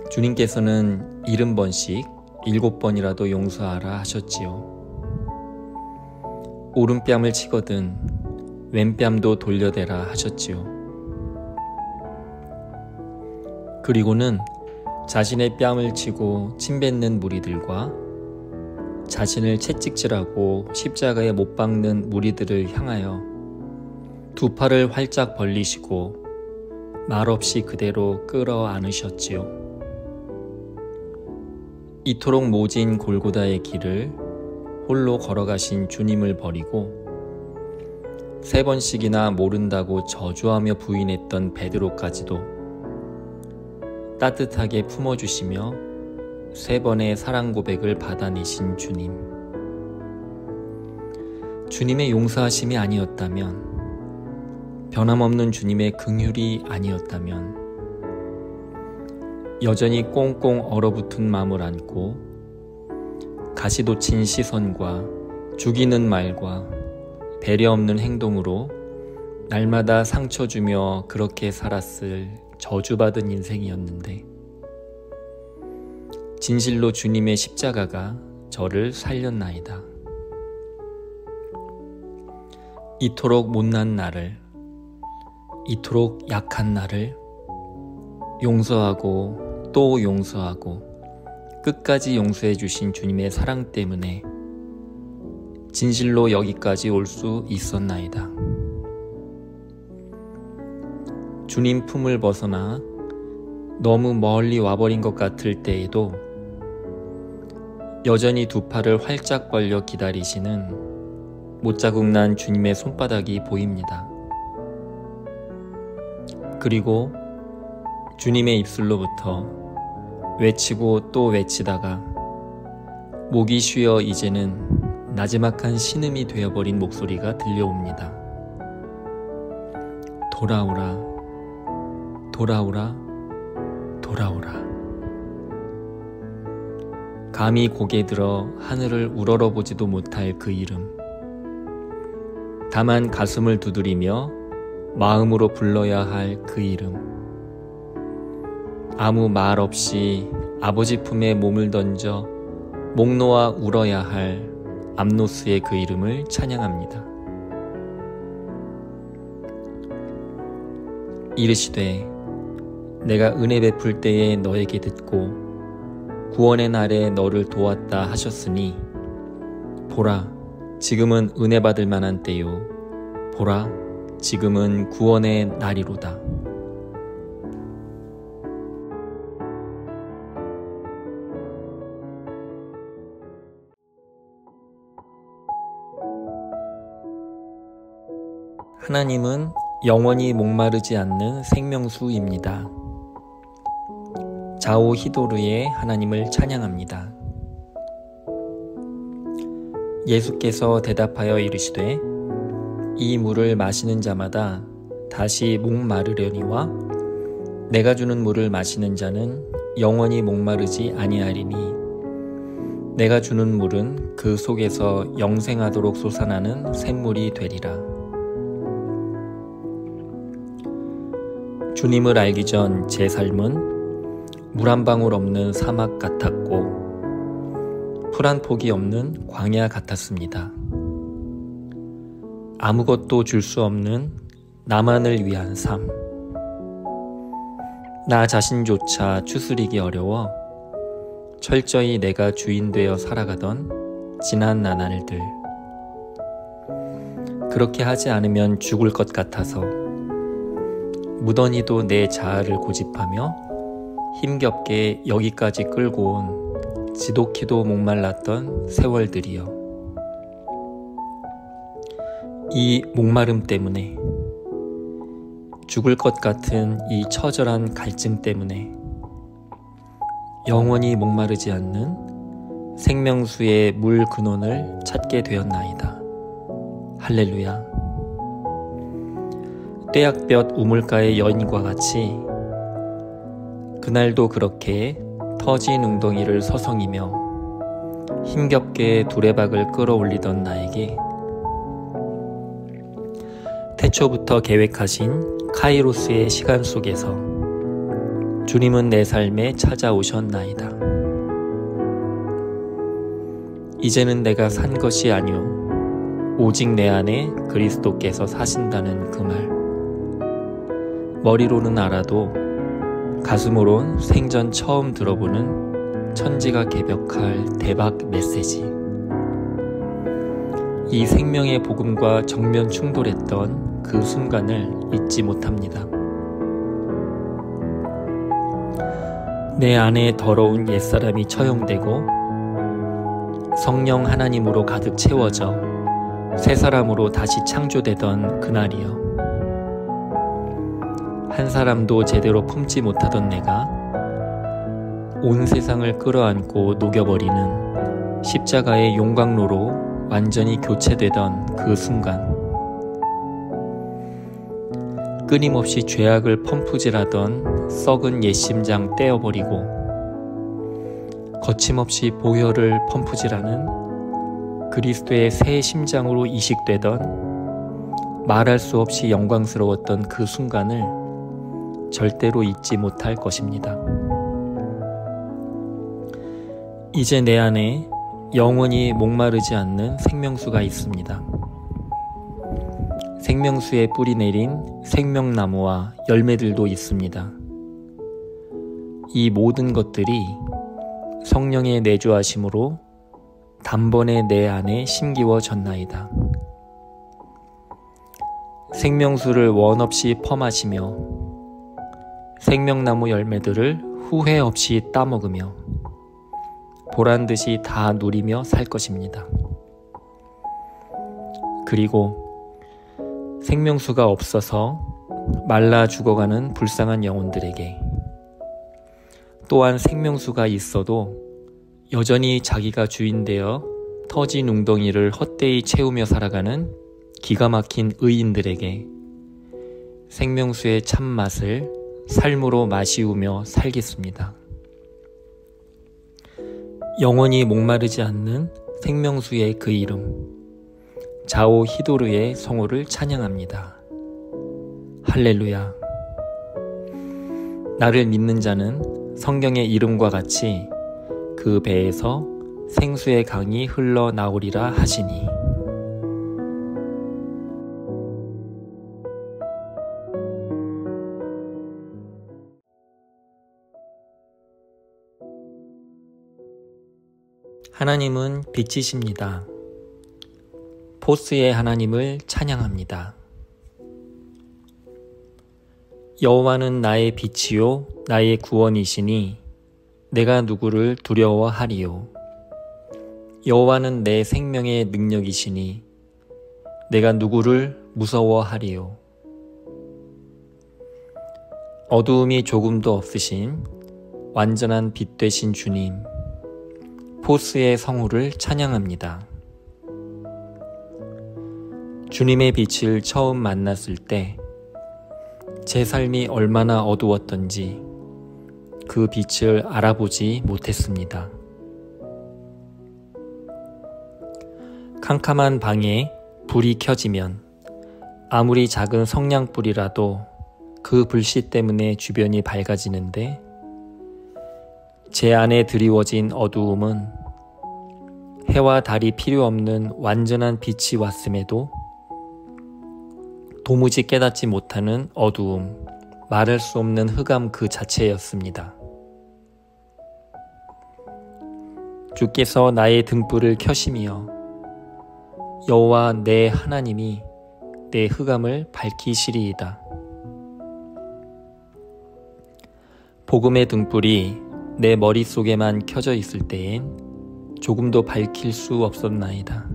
주님께서는 70번씩 7번이라도 용서하라 하셨지요. 오른뺨을 치거든 왼뺨도 돌려대라 하셨지요. 그리고는 자신의 뺨을 치고 침뱉는 무리들과 자신을 채찍질하고 십자가에 못 박는 무리들을 향하여 두 팔을 활짝 벌리시고 말없이 그대로 끌어 안으셨지요. 이토록 모진 골고다의 길을 홀로 걸어가신 주님을 버리고 3번씩이나 모른다고 저주하며 부인했던 베드로까지도 따뜻하게 품어주시며 3번의 사랑 고백을 받아내신 주님. 주님의 용서하심이 아니었다면, 변함없는 주님의 긍휼이 아니었다면, 여전히 꽁꽁 얼어붙은 마음을 안고 가시돋친 시선과 죽이는 말과 배려 없는 행동으로 날마다 상처 주며 그렇게 살았을 저주받은 인생이었는데 진실로 주님의 십자가가 저를 살렸나이다. 이토록 못난 나를, 이토록 약한 나를 용서하고 또 용서하고 끝까지 용서해 주신 주님의 사랑 때문에 진실로 여기까지 올 수 있었나이다. 주님 품을 벗어나 너무 멀리 와버린 것 같을 때에도 여전히 두 팔을 활짝 벌려 기다리시는 못자국 난 주님의 손바닥이 보입니다. 그리고 주님의 입술로부터 외치고 또 외치다가 목이 쉬어 이제는 나지막한 신음이 되어버린 목소리가 들려옵니다. 돌아오라. 돌아오라, 돌아오라. 감히 고개 들어 하늘을 우러러보지도 못할 그 이름. 다만 가슴을 두드리며 마음으로 불러야 할 그 이름. 아무 말 없이 아버지 품에 몸을 던져 목 놓아 울어야 할 암노스의 그 이름을 찬양합니다. 이르시되 내가 은혜 베풀 때에 너에게 듣고 구원의 날에 너를 도왔다 하셨으니 보라 지금은 은혜 받을 만한 때요 보라 지금은 구원의 날이로다. 하나님은 영원히 목마르지 않는 생명수입니다. 자오 히도르의 하나님을 찬양합니다. 예수께서 대답하여 이르시되 이 물을 마시는 자마다 다시 목마르려니와 내가 주는 물을 마시는 자는 영원히 목마르지 아니하리니 내가 주는 물은 그 속에서 영생하도록 솟아나는 샘물이 되리라. 주님을 알기 전 제 삶은 물 한 방울 없는 사막 같았고 풀 한 폭이 없는 광야 같았습니다. 아무것도 줄 수 없는 나만을 위한 삶. 나 자신조차 추스리기 어려워 철저히 내가 주인 되어 살아가던 지난 나날들. 그렇게 하지 않으면 죽을 것 같아서 무던히도 내 자아를 고집하며 힘겹게 여기까지 끌고 온 지독히도 목말랐던 세월들이요. 이 목마름 때문에, 죽을 것 같은 이 처절한 갈증 때문에 영원히 목마르지 않는 생명수의 물 근원을 찾게 되었나이다. 할렐루야. 떼약볕 우물가의 여인과 같이 그날도 그렇게 터진 웅덩이를 서성이며 힘겹게 두레박을 끌어올리던 나에게 태초부터 계획하신 카이로스의 시간 속에서 주님은 내 삶에 찾아오셨나이다. 이제는 내가 산 것이 아니오 오직 내 안에 그리스도께서 사신다는 그 말. 머리로는 알아도 가슴으론 생전 처음 들어보는 천지가 개벽할 대박 메시지. 이 생명의 복음과 정면 충돌했던 그 순간을 잊지 못합니다. 내 안에 더러운 옛사람이 처형되고 성령 하나님으로 가득 채워져 새 사람으로 다시 창조되던 그날이요. 한 사람도 제대로 품지 못하던 내가 온 세상을 끌어안고 녹여버리는 십자가의 용광로로 완전히 교체되던 그 순간, 끊임없이 죄악을 펌프질하던 썩은 옛 심장 떼어버리고 거침없이 보혈을 펌프질하는 그리스도의 새 심장으로 이식되던 말할 수 없이 영광스러웠던 그 순간을 절대로 잊지 못할 것입니다. 이제 내 안에 영원히 목마르지 않는 생명수가 있습니다. 생명수에 뿌리 내린 생명나무와 열매들도 있습니다. 이 모든 것들이 성령의 내주하심으로 단번에 내 안에 심기워졌나이다. 생명수를 원없이 펌하시며 생명나무 열매들을 후회 없이 따먹으며 보란듯이 다 누리며 살 것입니다. 그리고 생명수가 없어서 말라 죽어가는 불쌍한 영혼들에게, 또한 생명수가 있어도 여전히 자기가 주인되어 터진 웅덩이를 헛되이 채우며 살아가는 기가 막힌 의인들에게 생명수의 참맛을 삶으로 마시우며 살겠습니다. 영원히 목마르지 않는 생명수의 그 이름, 자오 히도르의 성호를 찬양합니다. 할렐루야. 나를 믿는 자는 성경의 이름과 같이 그 배에서 생수의 강이 흘러나오리라 하시니. 하나님은 빛이십니다. 포스의 하나님을 찬양합니다. 여호와는 나의 빛이요 나의 구원이시니 내가 누구를 두려워하리요. 여호와는 내 생명의 능력이시니 내가 누구를 무서워하리요. 어두움이 조금도 없으신 완전한 빛 되신 주님, 포스의 성호를 찬양합니다. 주님의 빛을 처음 만났을 때 제 삶이 얼마나 어두웠던지 그 빛을 알아보지 못했습니다. 캄캄한 방에 불이 켜지면 아무리 작은 성냥불이라도 그 불씨 때문에 주변이 밝아지는데 제 안에 드리워진 어두움은 해와 달이 필요 없는 완전한 빛이 왔음에도 도무지 깨닫지 못하는 어두움, 말할 수 없는 흑암 그 자체였습니다. 주께서 나의 등불을 켜시며 여호와 내 하나님이 내 흑암을 밝히시리이다. 복음의 등불이 내 머릿속에만 켜져 있을 때엔 조금도 밝힐 수 없었나이다.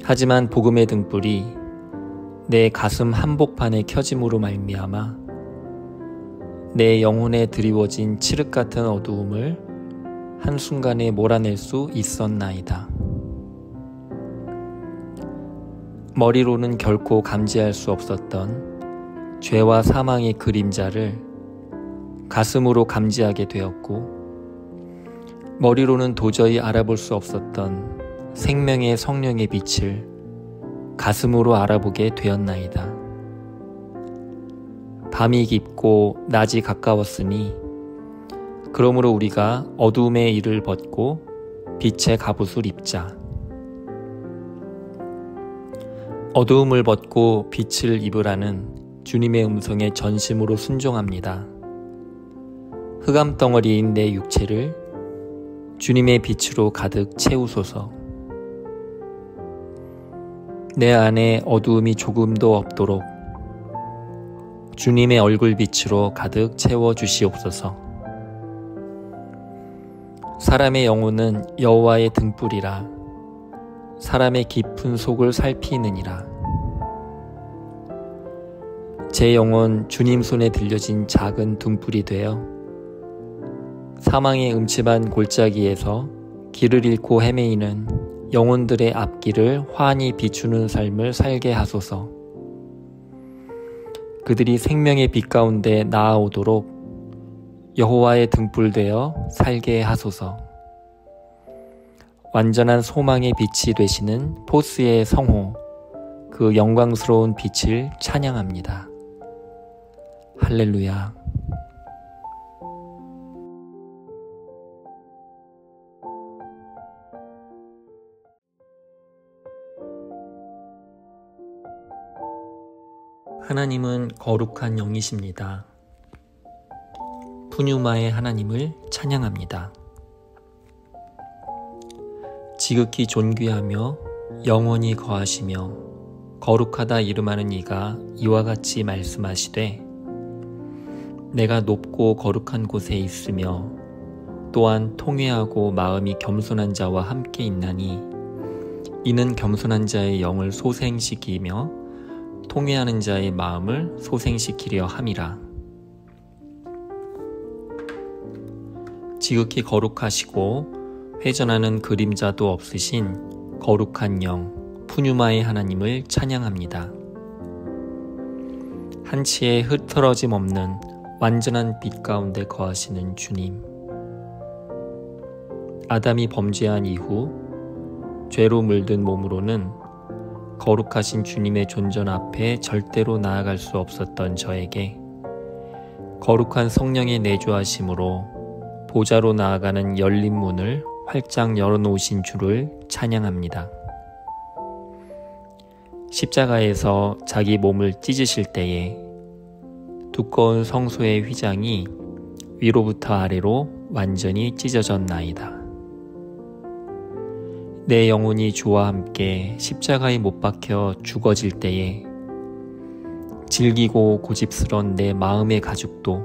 하지만 복음의 등불이 내 가슴 한복판에 켜짐으로 말미암아 내 영혼에 드리워진 칠흑 같은 어두움을 한순간에 몰아낼 수 있었나이다. 머리로는 결코 감지할 수 없었던 죄와 사망의 그림자를 가슴으로 감지하게 되었고, 머리로는 도저히 알아볼 수 없었던 생명의 성령의 빛을 가슴으로 알아보게 되었나이다. 밤이 깊고 낮이 가까웠으니 그러므로 우리가 어두움의 일을 벗고 빛의 갑옷을 입자. 어두움을 벗고 빛을 입으라는 주님의 음성에 전심으로 순종합니다. 흑암 덩어리인 내 육체를 주님의 빛으로 가득 채우소서. 내 안에 어두움이 조금도 없도록 주님의 얼굴 빛으로 가득 채워 주시옵소서. 사람의 영혼은 여호와의 등불이라 사람의 깊은 속을 살피느니라. 제 영혼 주님 손에 들려진 작은 등불이 되어 사망의 음침한 골짜기에서 길을 잃고 헤매이는 영혼들의 앞길을 환히 비추는 삶을 살게 하소서. 그들이 생명의 빛 가운데 나아오도록 여호와의 등불 되어 살게 하소서. 완전한 소망의 빛이 되시는 포스의 성호, 그 영광스러운 빛을 찬양합니다. 할렐루야. 하나님은 거룩한 영이십니다. 푸뉴마의 하나님을 찬양합니다. 지극히 존귀하며 영원히 거하시며 거룩하다 이름하는 이가 이와 같이 말씀하시되, 내가 높고 거룩한 곳에 있으며 또한 통회하고 마음이 겸손한 자와 함께 있나니 이는 겸손한 자의 영을 소생시키며 통회하는 자의 마음을 소생시키려 함이라. 지극히 거룩하시고 회전하는 그림자도 없으신 거룩한 영 푸뉴마의 하나님을 찬양합니다. 한치의 흐트러짐 없는 완전한 빛 가운데 거하시는 주님. 아담이 범죄한 이후 죄로 물든 몸으로는 거룩하신 주님의 존전 앞에 절대로 나아갈 수 없었던 저에게 거룩한 성령의 내주하심으로 보좌로 나아가는 열린 문을 활짝 열어놓으신 주를 찬양합니다. 십자가에서 자기 몸을 찢으실 때에 두꺼운 성소의 휘장이 위로부터 아래로 완전히 찢어졌나이다. 내 영혼이 주와 함께 십자가에 못 박혀 죽어질 때에 질기고 고집스런 내 마음의 가죽도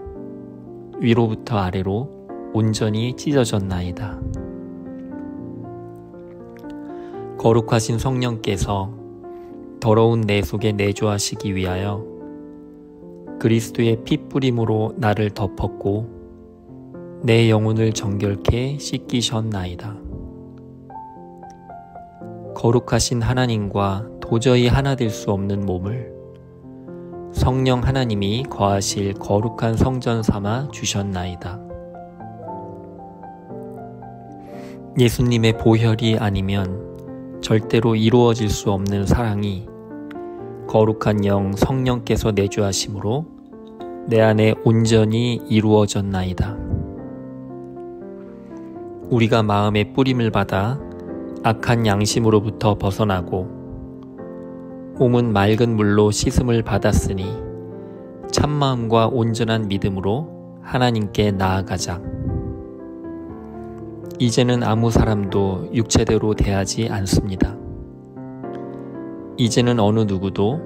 위로부터 아래로 온전히 찢어졌나이다. 거룩하신 성령께서 더러운 내 속에 내주하시기 위하여 그리스도의 피 뿌림으로 나를 덮었고 내 영혼을 정결케 씻기셨나이다. 거룩하신 하나님과 도저히 하나 될 수 없는 몸을 성령 하나님이 거하실 거룩한 성전 삼아 주셨나이다. 예수님의 보혈이 아니면 절대로 이루어질 수 없는 사랑이 거룩한 영 성령께서 내주하심으로 내 안에 온전히 이루어졌나이다. 우리가 마음의 뿌림을 받아 악한 양심으로부터 벗어나고 몸은 맑은 물로 씻음을 받았으니 참마음과 온전한 믿음으로 하나님께 나아가자. 이제는 아무 사람도 육체대로 대하지 않습니다. 이제는 어느 누구도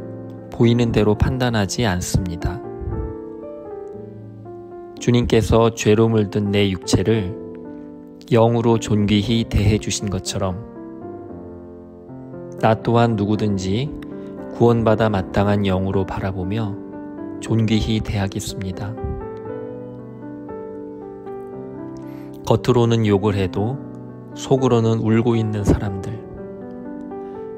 보이는 대로 판단하지 않습니다. 주님께서 죄로 물든 내 육체를 영으로 존귀히 대해 주신 것처럼 나 또한 누구든지 구원받아 마땅한 영으로 바라보며 존귀히 대하겠습니다. 겉으로는 욕을 해도 속으로는 울고 있는 사람들,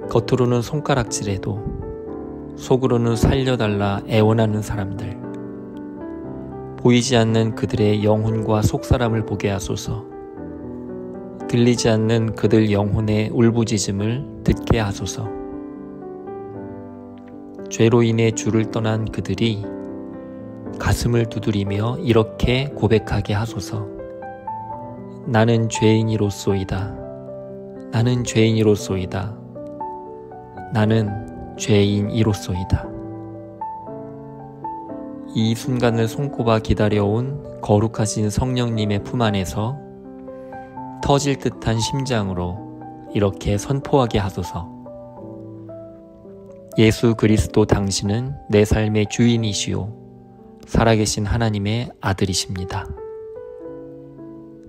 겉으로는 손가락질해도 속으로는 살려달라 애원하는 사람들, 보이지 않는 그들의 영혼과 속사람을 보게 하소서. 들리지 않는 그들 영혼의 울부짖음을 듣게 하소서. 죄로 인해 주를 떠난 그들이 가슴을 두드리며 이렇게 고백하게 하소서. 나는 죄인이로소이다. 나는 죄인이로소이다. 나는 죄인이로소이다. 이 순간을 손꼽아 기다려온 거룩하신 성령님의 품 안에서 터질 듯한 심장으로 이렇게 선포하게 하소서. 예수 그리스도 당신은 내 삶의 주인이시오. 살아계신 하나님의 아들이십니다.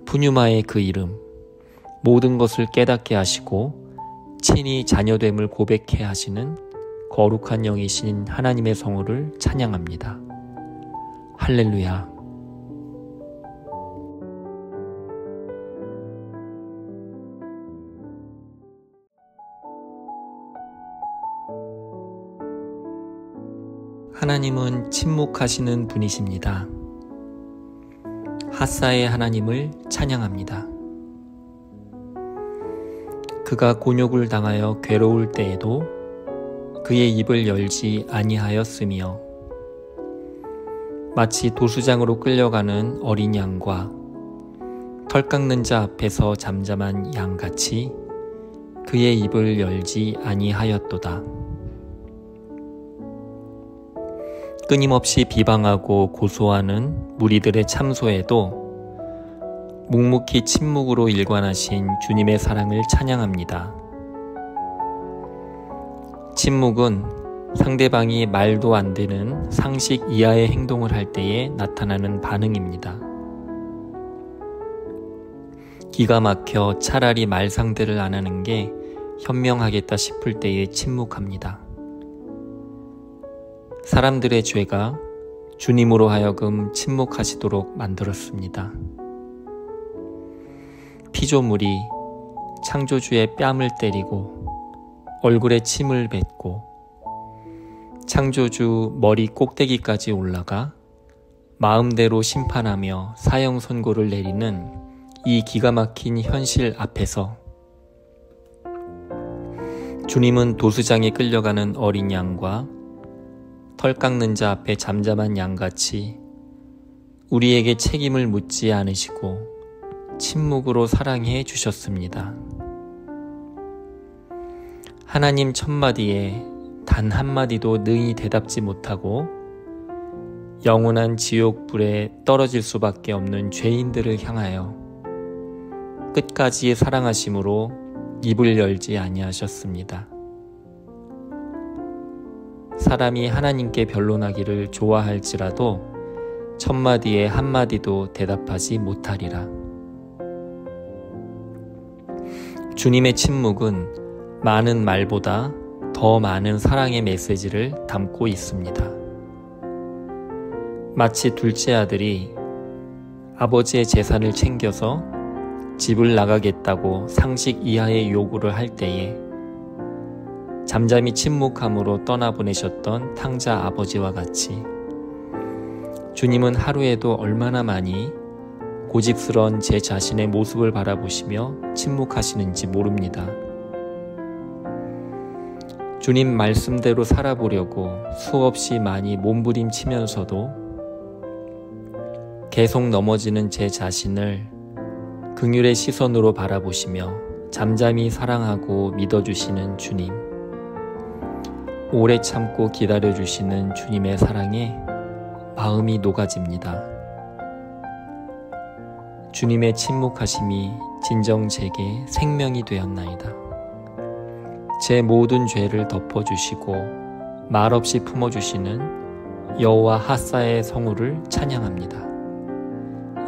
푸뉴마의 그 이름, 모든 것을 깨닫게 하시고 친히 자녀됨을 고백해 하시는 거룩한 영이신 하나님의 성호를 찬양합니다. 할렐루야. 하나님은 침묵하시는 분이십니다. 핫사의 하나님을 찬양합니다. 그가 곤욕을 당하여 괴로울 때에도 그의 입을 열지 아니하였으며 마치 도수장으로 끌려가는 어린 양과 털 깎는 자 앞에서 잠잠한 양같이 그의 입을 열지 아니하였도다. 끊임없이 비방하고 고소하는 무리들의 참소에도 묵묵히 침묵으로 일관하신 주님의 사랑을 찬양합니다. 침묵은 상대방이 말도 안 되는 상식 이하의 행동을 할 때에 나타나는 반응입니다. 기가 막혀 차라리 말 상대를 안 하는 게 현명하겠다 싶을 때에 침묵합니다. 사람들의 죄가 주님으로 하여금 침묵하시도록 만들었습니다. 피조물이 창조주의 뺨을 때리고 얼굴에 침을 뱉고 창조주 머리 꼭대기까지 올라가 마음대로 심판하며 사형 선고를 내리는 이 기가 막힌 현실 앞에서 주님은 도수장에 끌려가는 어린 양과 털 깎는 자 앞에 잠잠한 양같이 우리에게 책임을 묻지 않으시고 침묵으로 사랑해 주셨습니다. 하나님 첫마디에 단 한마디도 능히 대답지 못하고 영원한 지옥불에 떨어질 수밖에 없는 죄인들을 향하여 끝까지 사랑하심으로 입을 열지 아니하셨습니다. 사람이 하나님께 변론하기를 좋아할지라도 첫마디에 한마디도 대답하지 못하리라. 주님의 침묵은 많은 말보다 더 많은 사랑의 메시지를 담고 있습니다. 마치 둘째 아들이 아버지의 재산을 챙겨서 집을 나가겠다고 상식 이하의 요구를 할 때에 잠잠히 침묵함으로 떠나보내셨던 탕자 아버지와 같이 주님은 하루에도 얼마나 많이 고집스러운 제 자신의 모습을 바라보시며 침묵하시는지 모릅니다. 주님 말씀대로 살아보려고 수없이 많이 몸부림치면서도 계속 넘어지는 제 자신을 긍휼의 시선으로 바라보시며 잠잠히 사랑하고 믿어주시는 주님, 오래 참고 기다려주시는 주님의 사랑에 마음이 녹아집니다. 주님의 침묵하심이 진정 제게 생명이 되었나이다. 제 모든 죄를 덮어주시고 말없이 품어주시는 여호와 하사의 성우를 찬양합니다.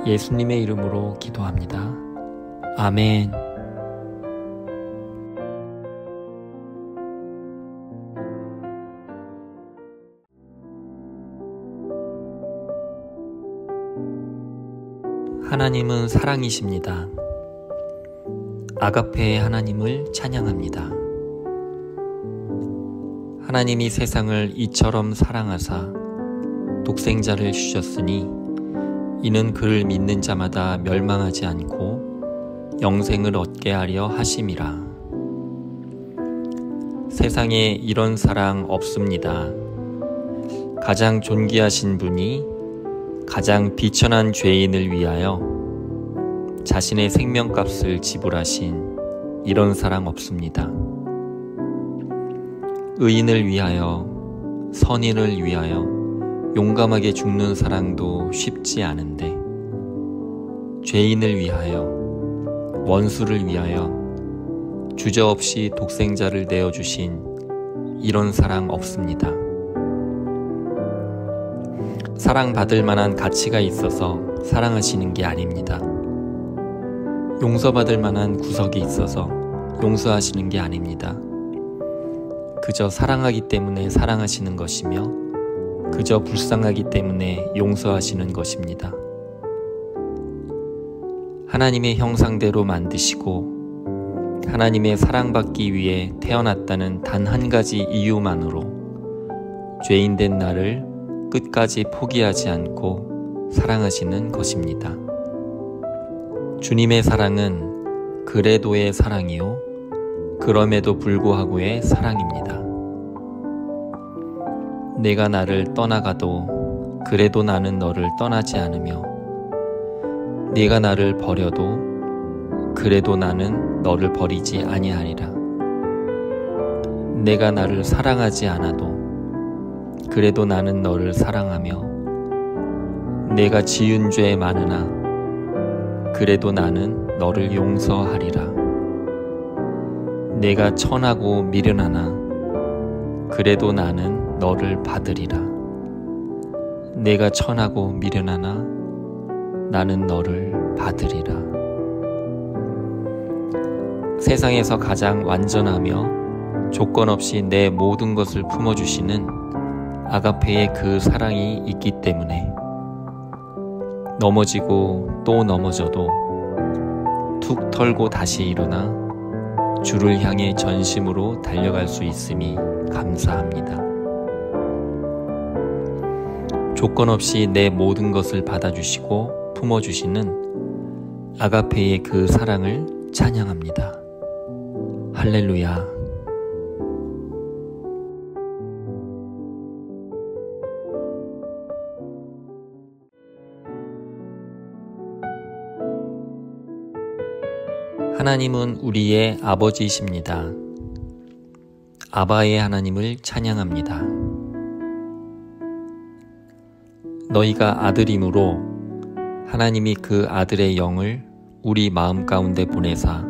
예수님의 이름으로 기도합니다. 아멘. 하나님은 사랑이십니다. 아가페의 하나님을 찬양합니다. 하나님이 세상을 이처럼 사랑하사 독생자를 주셨으니 이는 그를 믿는 자마다 멸망하지 않고 영생을 얻게 하려 하심이라. 세상에 이런 사랑 없습니다. 가장 존귀하신 분이 가장 비천한 죄인을 위하여 자신의 생명값을 지불하신 이런 사랑 없습니다. 의인을 위하여, 선인을 위하여 용감하게 죽는 사랑도 쉽지 않은데 죄인을 위하여, 원수를 위하여 주저없이 독생자를 내어주신 이런 사랑 없습니다. 사랑받을 만한 가치가 있어서 사랑하시는 게 아닙니다. 용서받을 만한 구석이 있어서 용서하시는 게 아닙니다. 그저 사랑하기 때문에 사랑하시는 것이며 그저 불쌍하기 때문에 용서하시는 것입니다. 하나님의 형상대로 만드시고 하나님의 사랑받기 위해 태어났다는 단 한 가지 이유만으로 죄인된 나를 끝까지 포기하지 않고 사랑하시는 것입니다. 주님의 사랑은 그래도의 사랑이요 그럼에도 불구하고의 사랑입니다. 내가 나를 떠나가도 그래도 나는 너를 떠나지 않으며 네가 나를 버려도 그래도 나는 너를 버리지 아니하리라. 내가 나를 사랑하지 않아도 그래도 나는 너를 사랑하며 내가 지은 죄 많으나 그래도 나는 너를 용서하리라. 내가 천하고 미련하나 그래도 나는 너를 받으리라. 내가 천하고 미련하나 나는 너를 받으리라. 세상에서 가장 완전하며 조건 없이 내 모든 것을 품어주시는 아가페의 그 사랑이 있기 때문에 넘어지고 또 넘어져도 툭 털고 다시 일어나 주를 향해 전심으로 달려갈 수 있음이 감사합니다. 조건 없이 내 모든 것을 받아주시고 품어주시는 아가페의 그 사랑을 찬양합니다. 할렐루야. 하나님은 우리의 아버지이십니다. 아바의 하나님을 찬양합니다. 너희가 아들이므로 하나님이 그 아들의 영을 우리 마음 가운데 보내사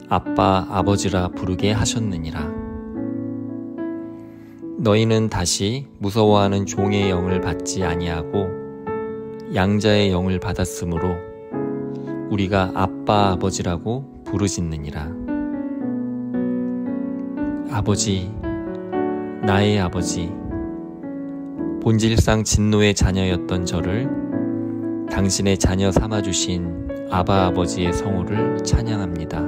아빠 아버지라 부르게 하셨느니라. 너희는 다시 무서워하는 종의 영을 받지 아니하고 양자의 영을 받았으므로 우리가 아빠 아버지라고 부르짖느니라. 아버지, 나의 아버지, 본질상 진노의 자녀였던 저를 당신의 자녀 삼아주신 아바 아버지의 성호를 찬양합니다.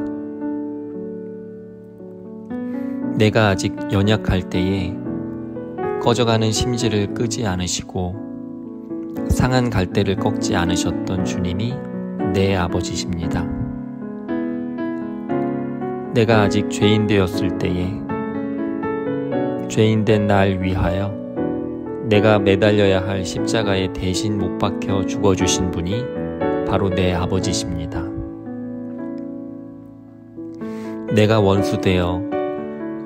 내가 아직 연약할 때에 꺼져가는 심지를 끄지 않으시고 상한 갈대를 꺾지 않으셨던 주님이 내 아버지십니다. 내가 아직 죄인 되었을 때에 죄인된 날 위하여 내가 매달려야 할 십자가에 대신 못 박혀 죽어주신 분이 바로 내 아버지십니다. 내가 원수되어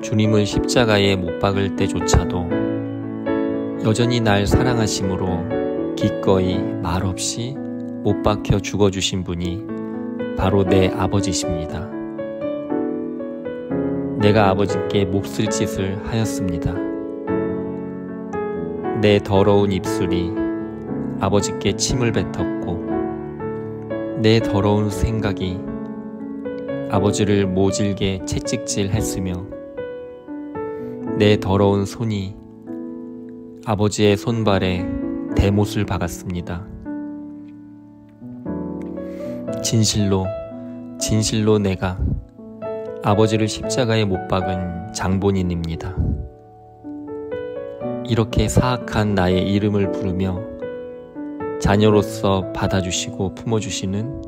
주님을 십자가에 못 박을 때조차도 여전히 날 사랑하심으로 기꺼이 말없이 못 박혀 죽어주신 분이 바로 내 아버지십니다. 내가 아버지께 몹쓸 짓을 하였습니다. 내 더러운 입술이 아버지께 침을 뱉었고 내 더러운 생각이 아버지를 모질게 채찍질했으며 내 더러운 손이 아버지의 손발에 대못을 박았습니다. 진실로 내가 아버지를 십자가에 못 박은 장본인입니다. 이렇게 사악한 나의 이름을 부르며 자녀로서 받아주시고 품어주시는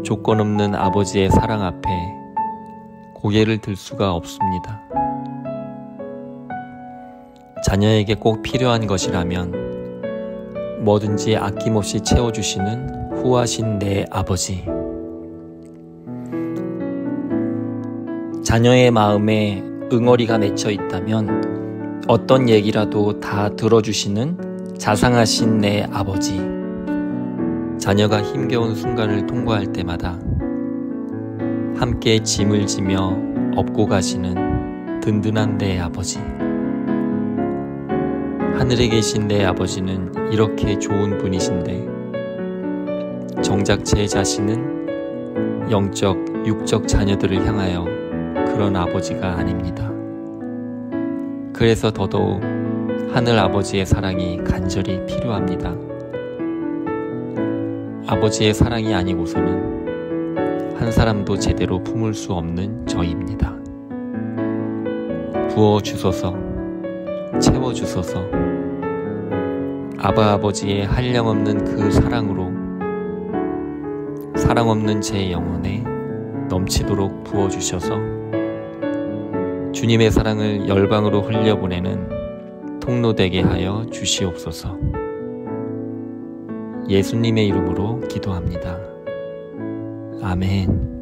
조건 없는 아버지의 사랑 앞에 고개를 들 수가 없습니다. 자녀에게 꼭 필요한 것이라면 뭐든지 아낌없이 채워주시는 후하신 내 아버지. 자녀의 마음에 응어리가 맺혀 있다면 어떤 얘기라도 다 들어주시는 자상하신 내 아버지. 자녀가 힘겨운 순간을 통과할 때마다 함께 짐을 지며 업고 가시는 든든한 내 아버지. 하늘에 계신 내 아버지는 이렇게 좋은 분이신데 정작 제 자신은 영적, 육적 자녀들을 향하여 그런 아버지가 아닙니다. 그래서 더더욱 하늘 아버지의 사랑이 간절히 필요합니다. 아버지의 사랑이 아니고서는 한 사람도 제대로 품을 수 없는 저희입니다. 부어주소서, 채워주소서. 아바 아버지의 한량없는 그 사랑으로 사랑 없는 제 영혼에 넘치도록 부어주셔서 주님의 사랑을 열방으로 흘려보내는 통로 되게 하여 주시옵소서. 예수님의 이름으로 기도합니다. 아멘.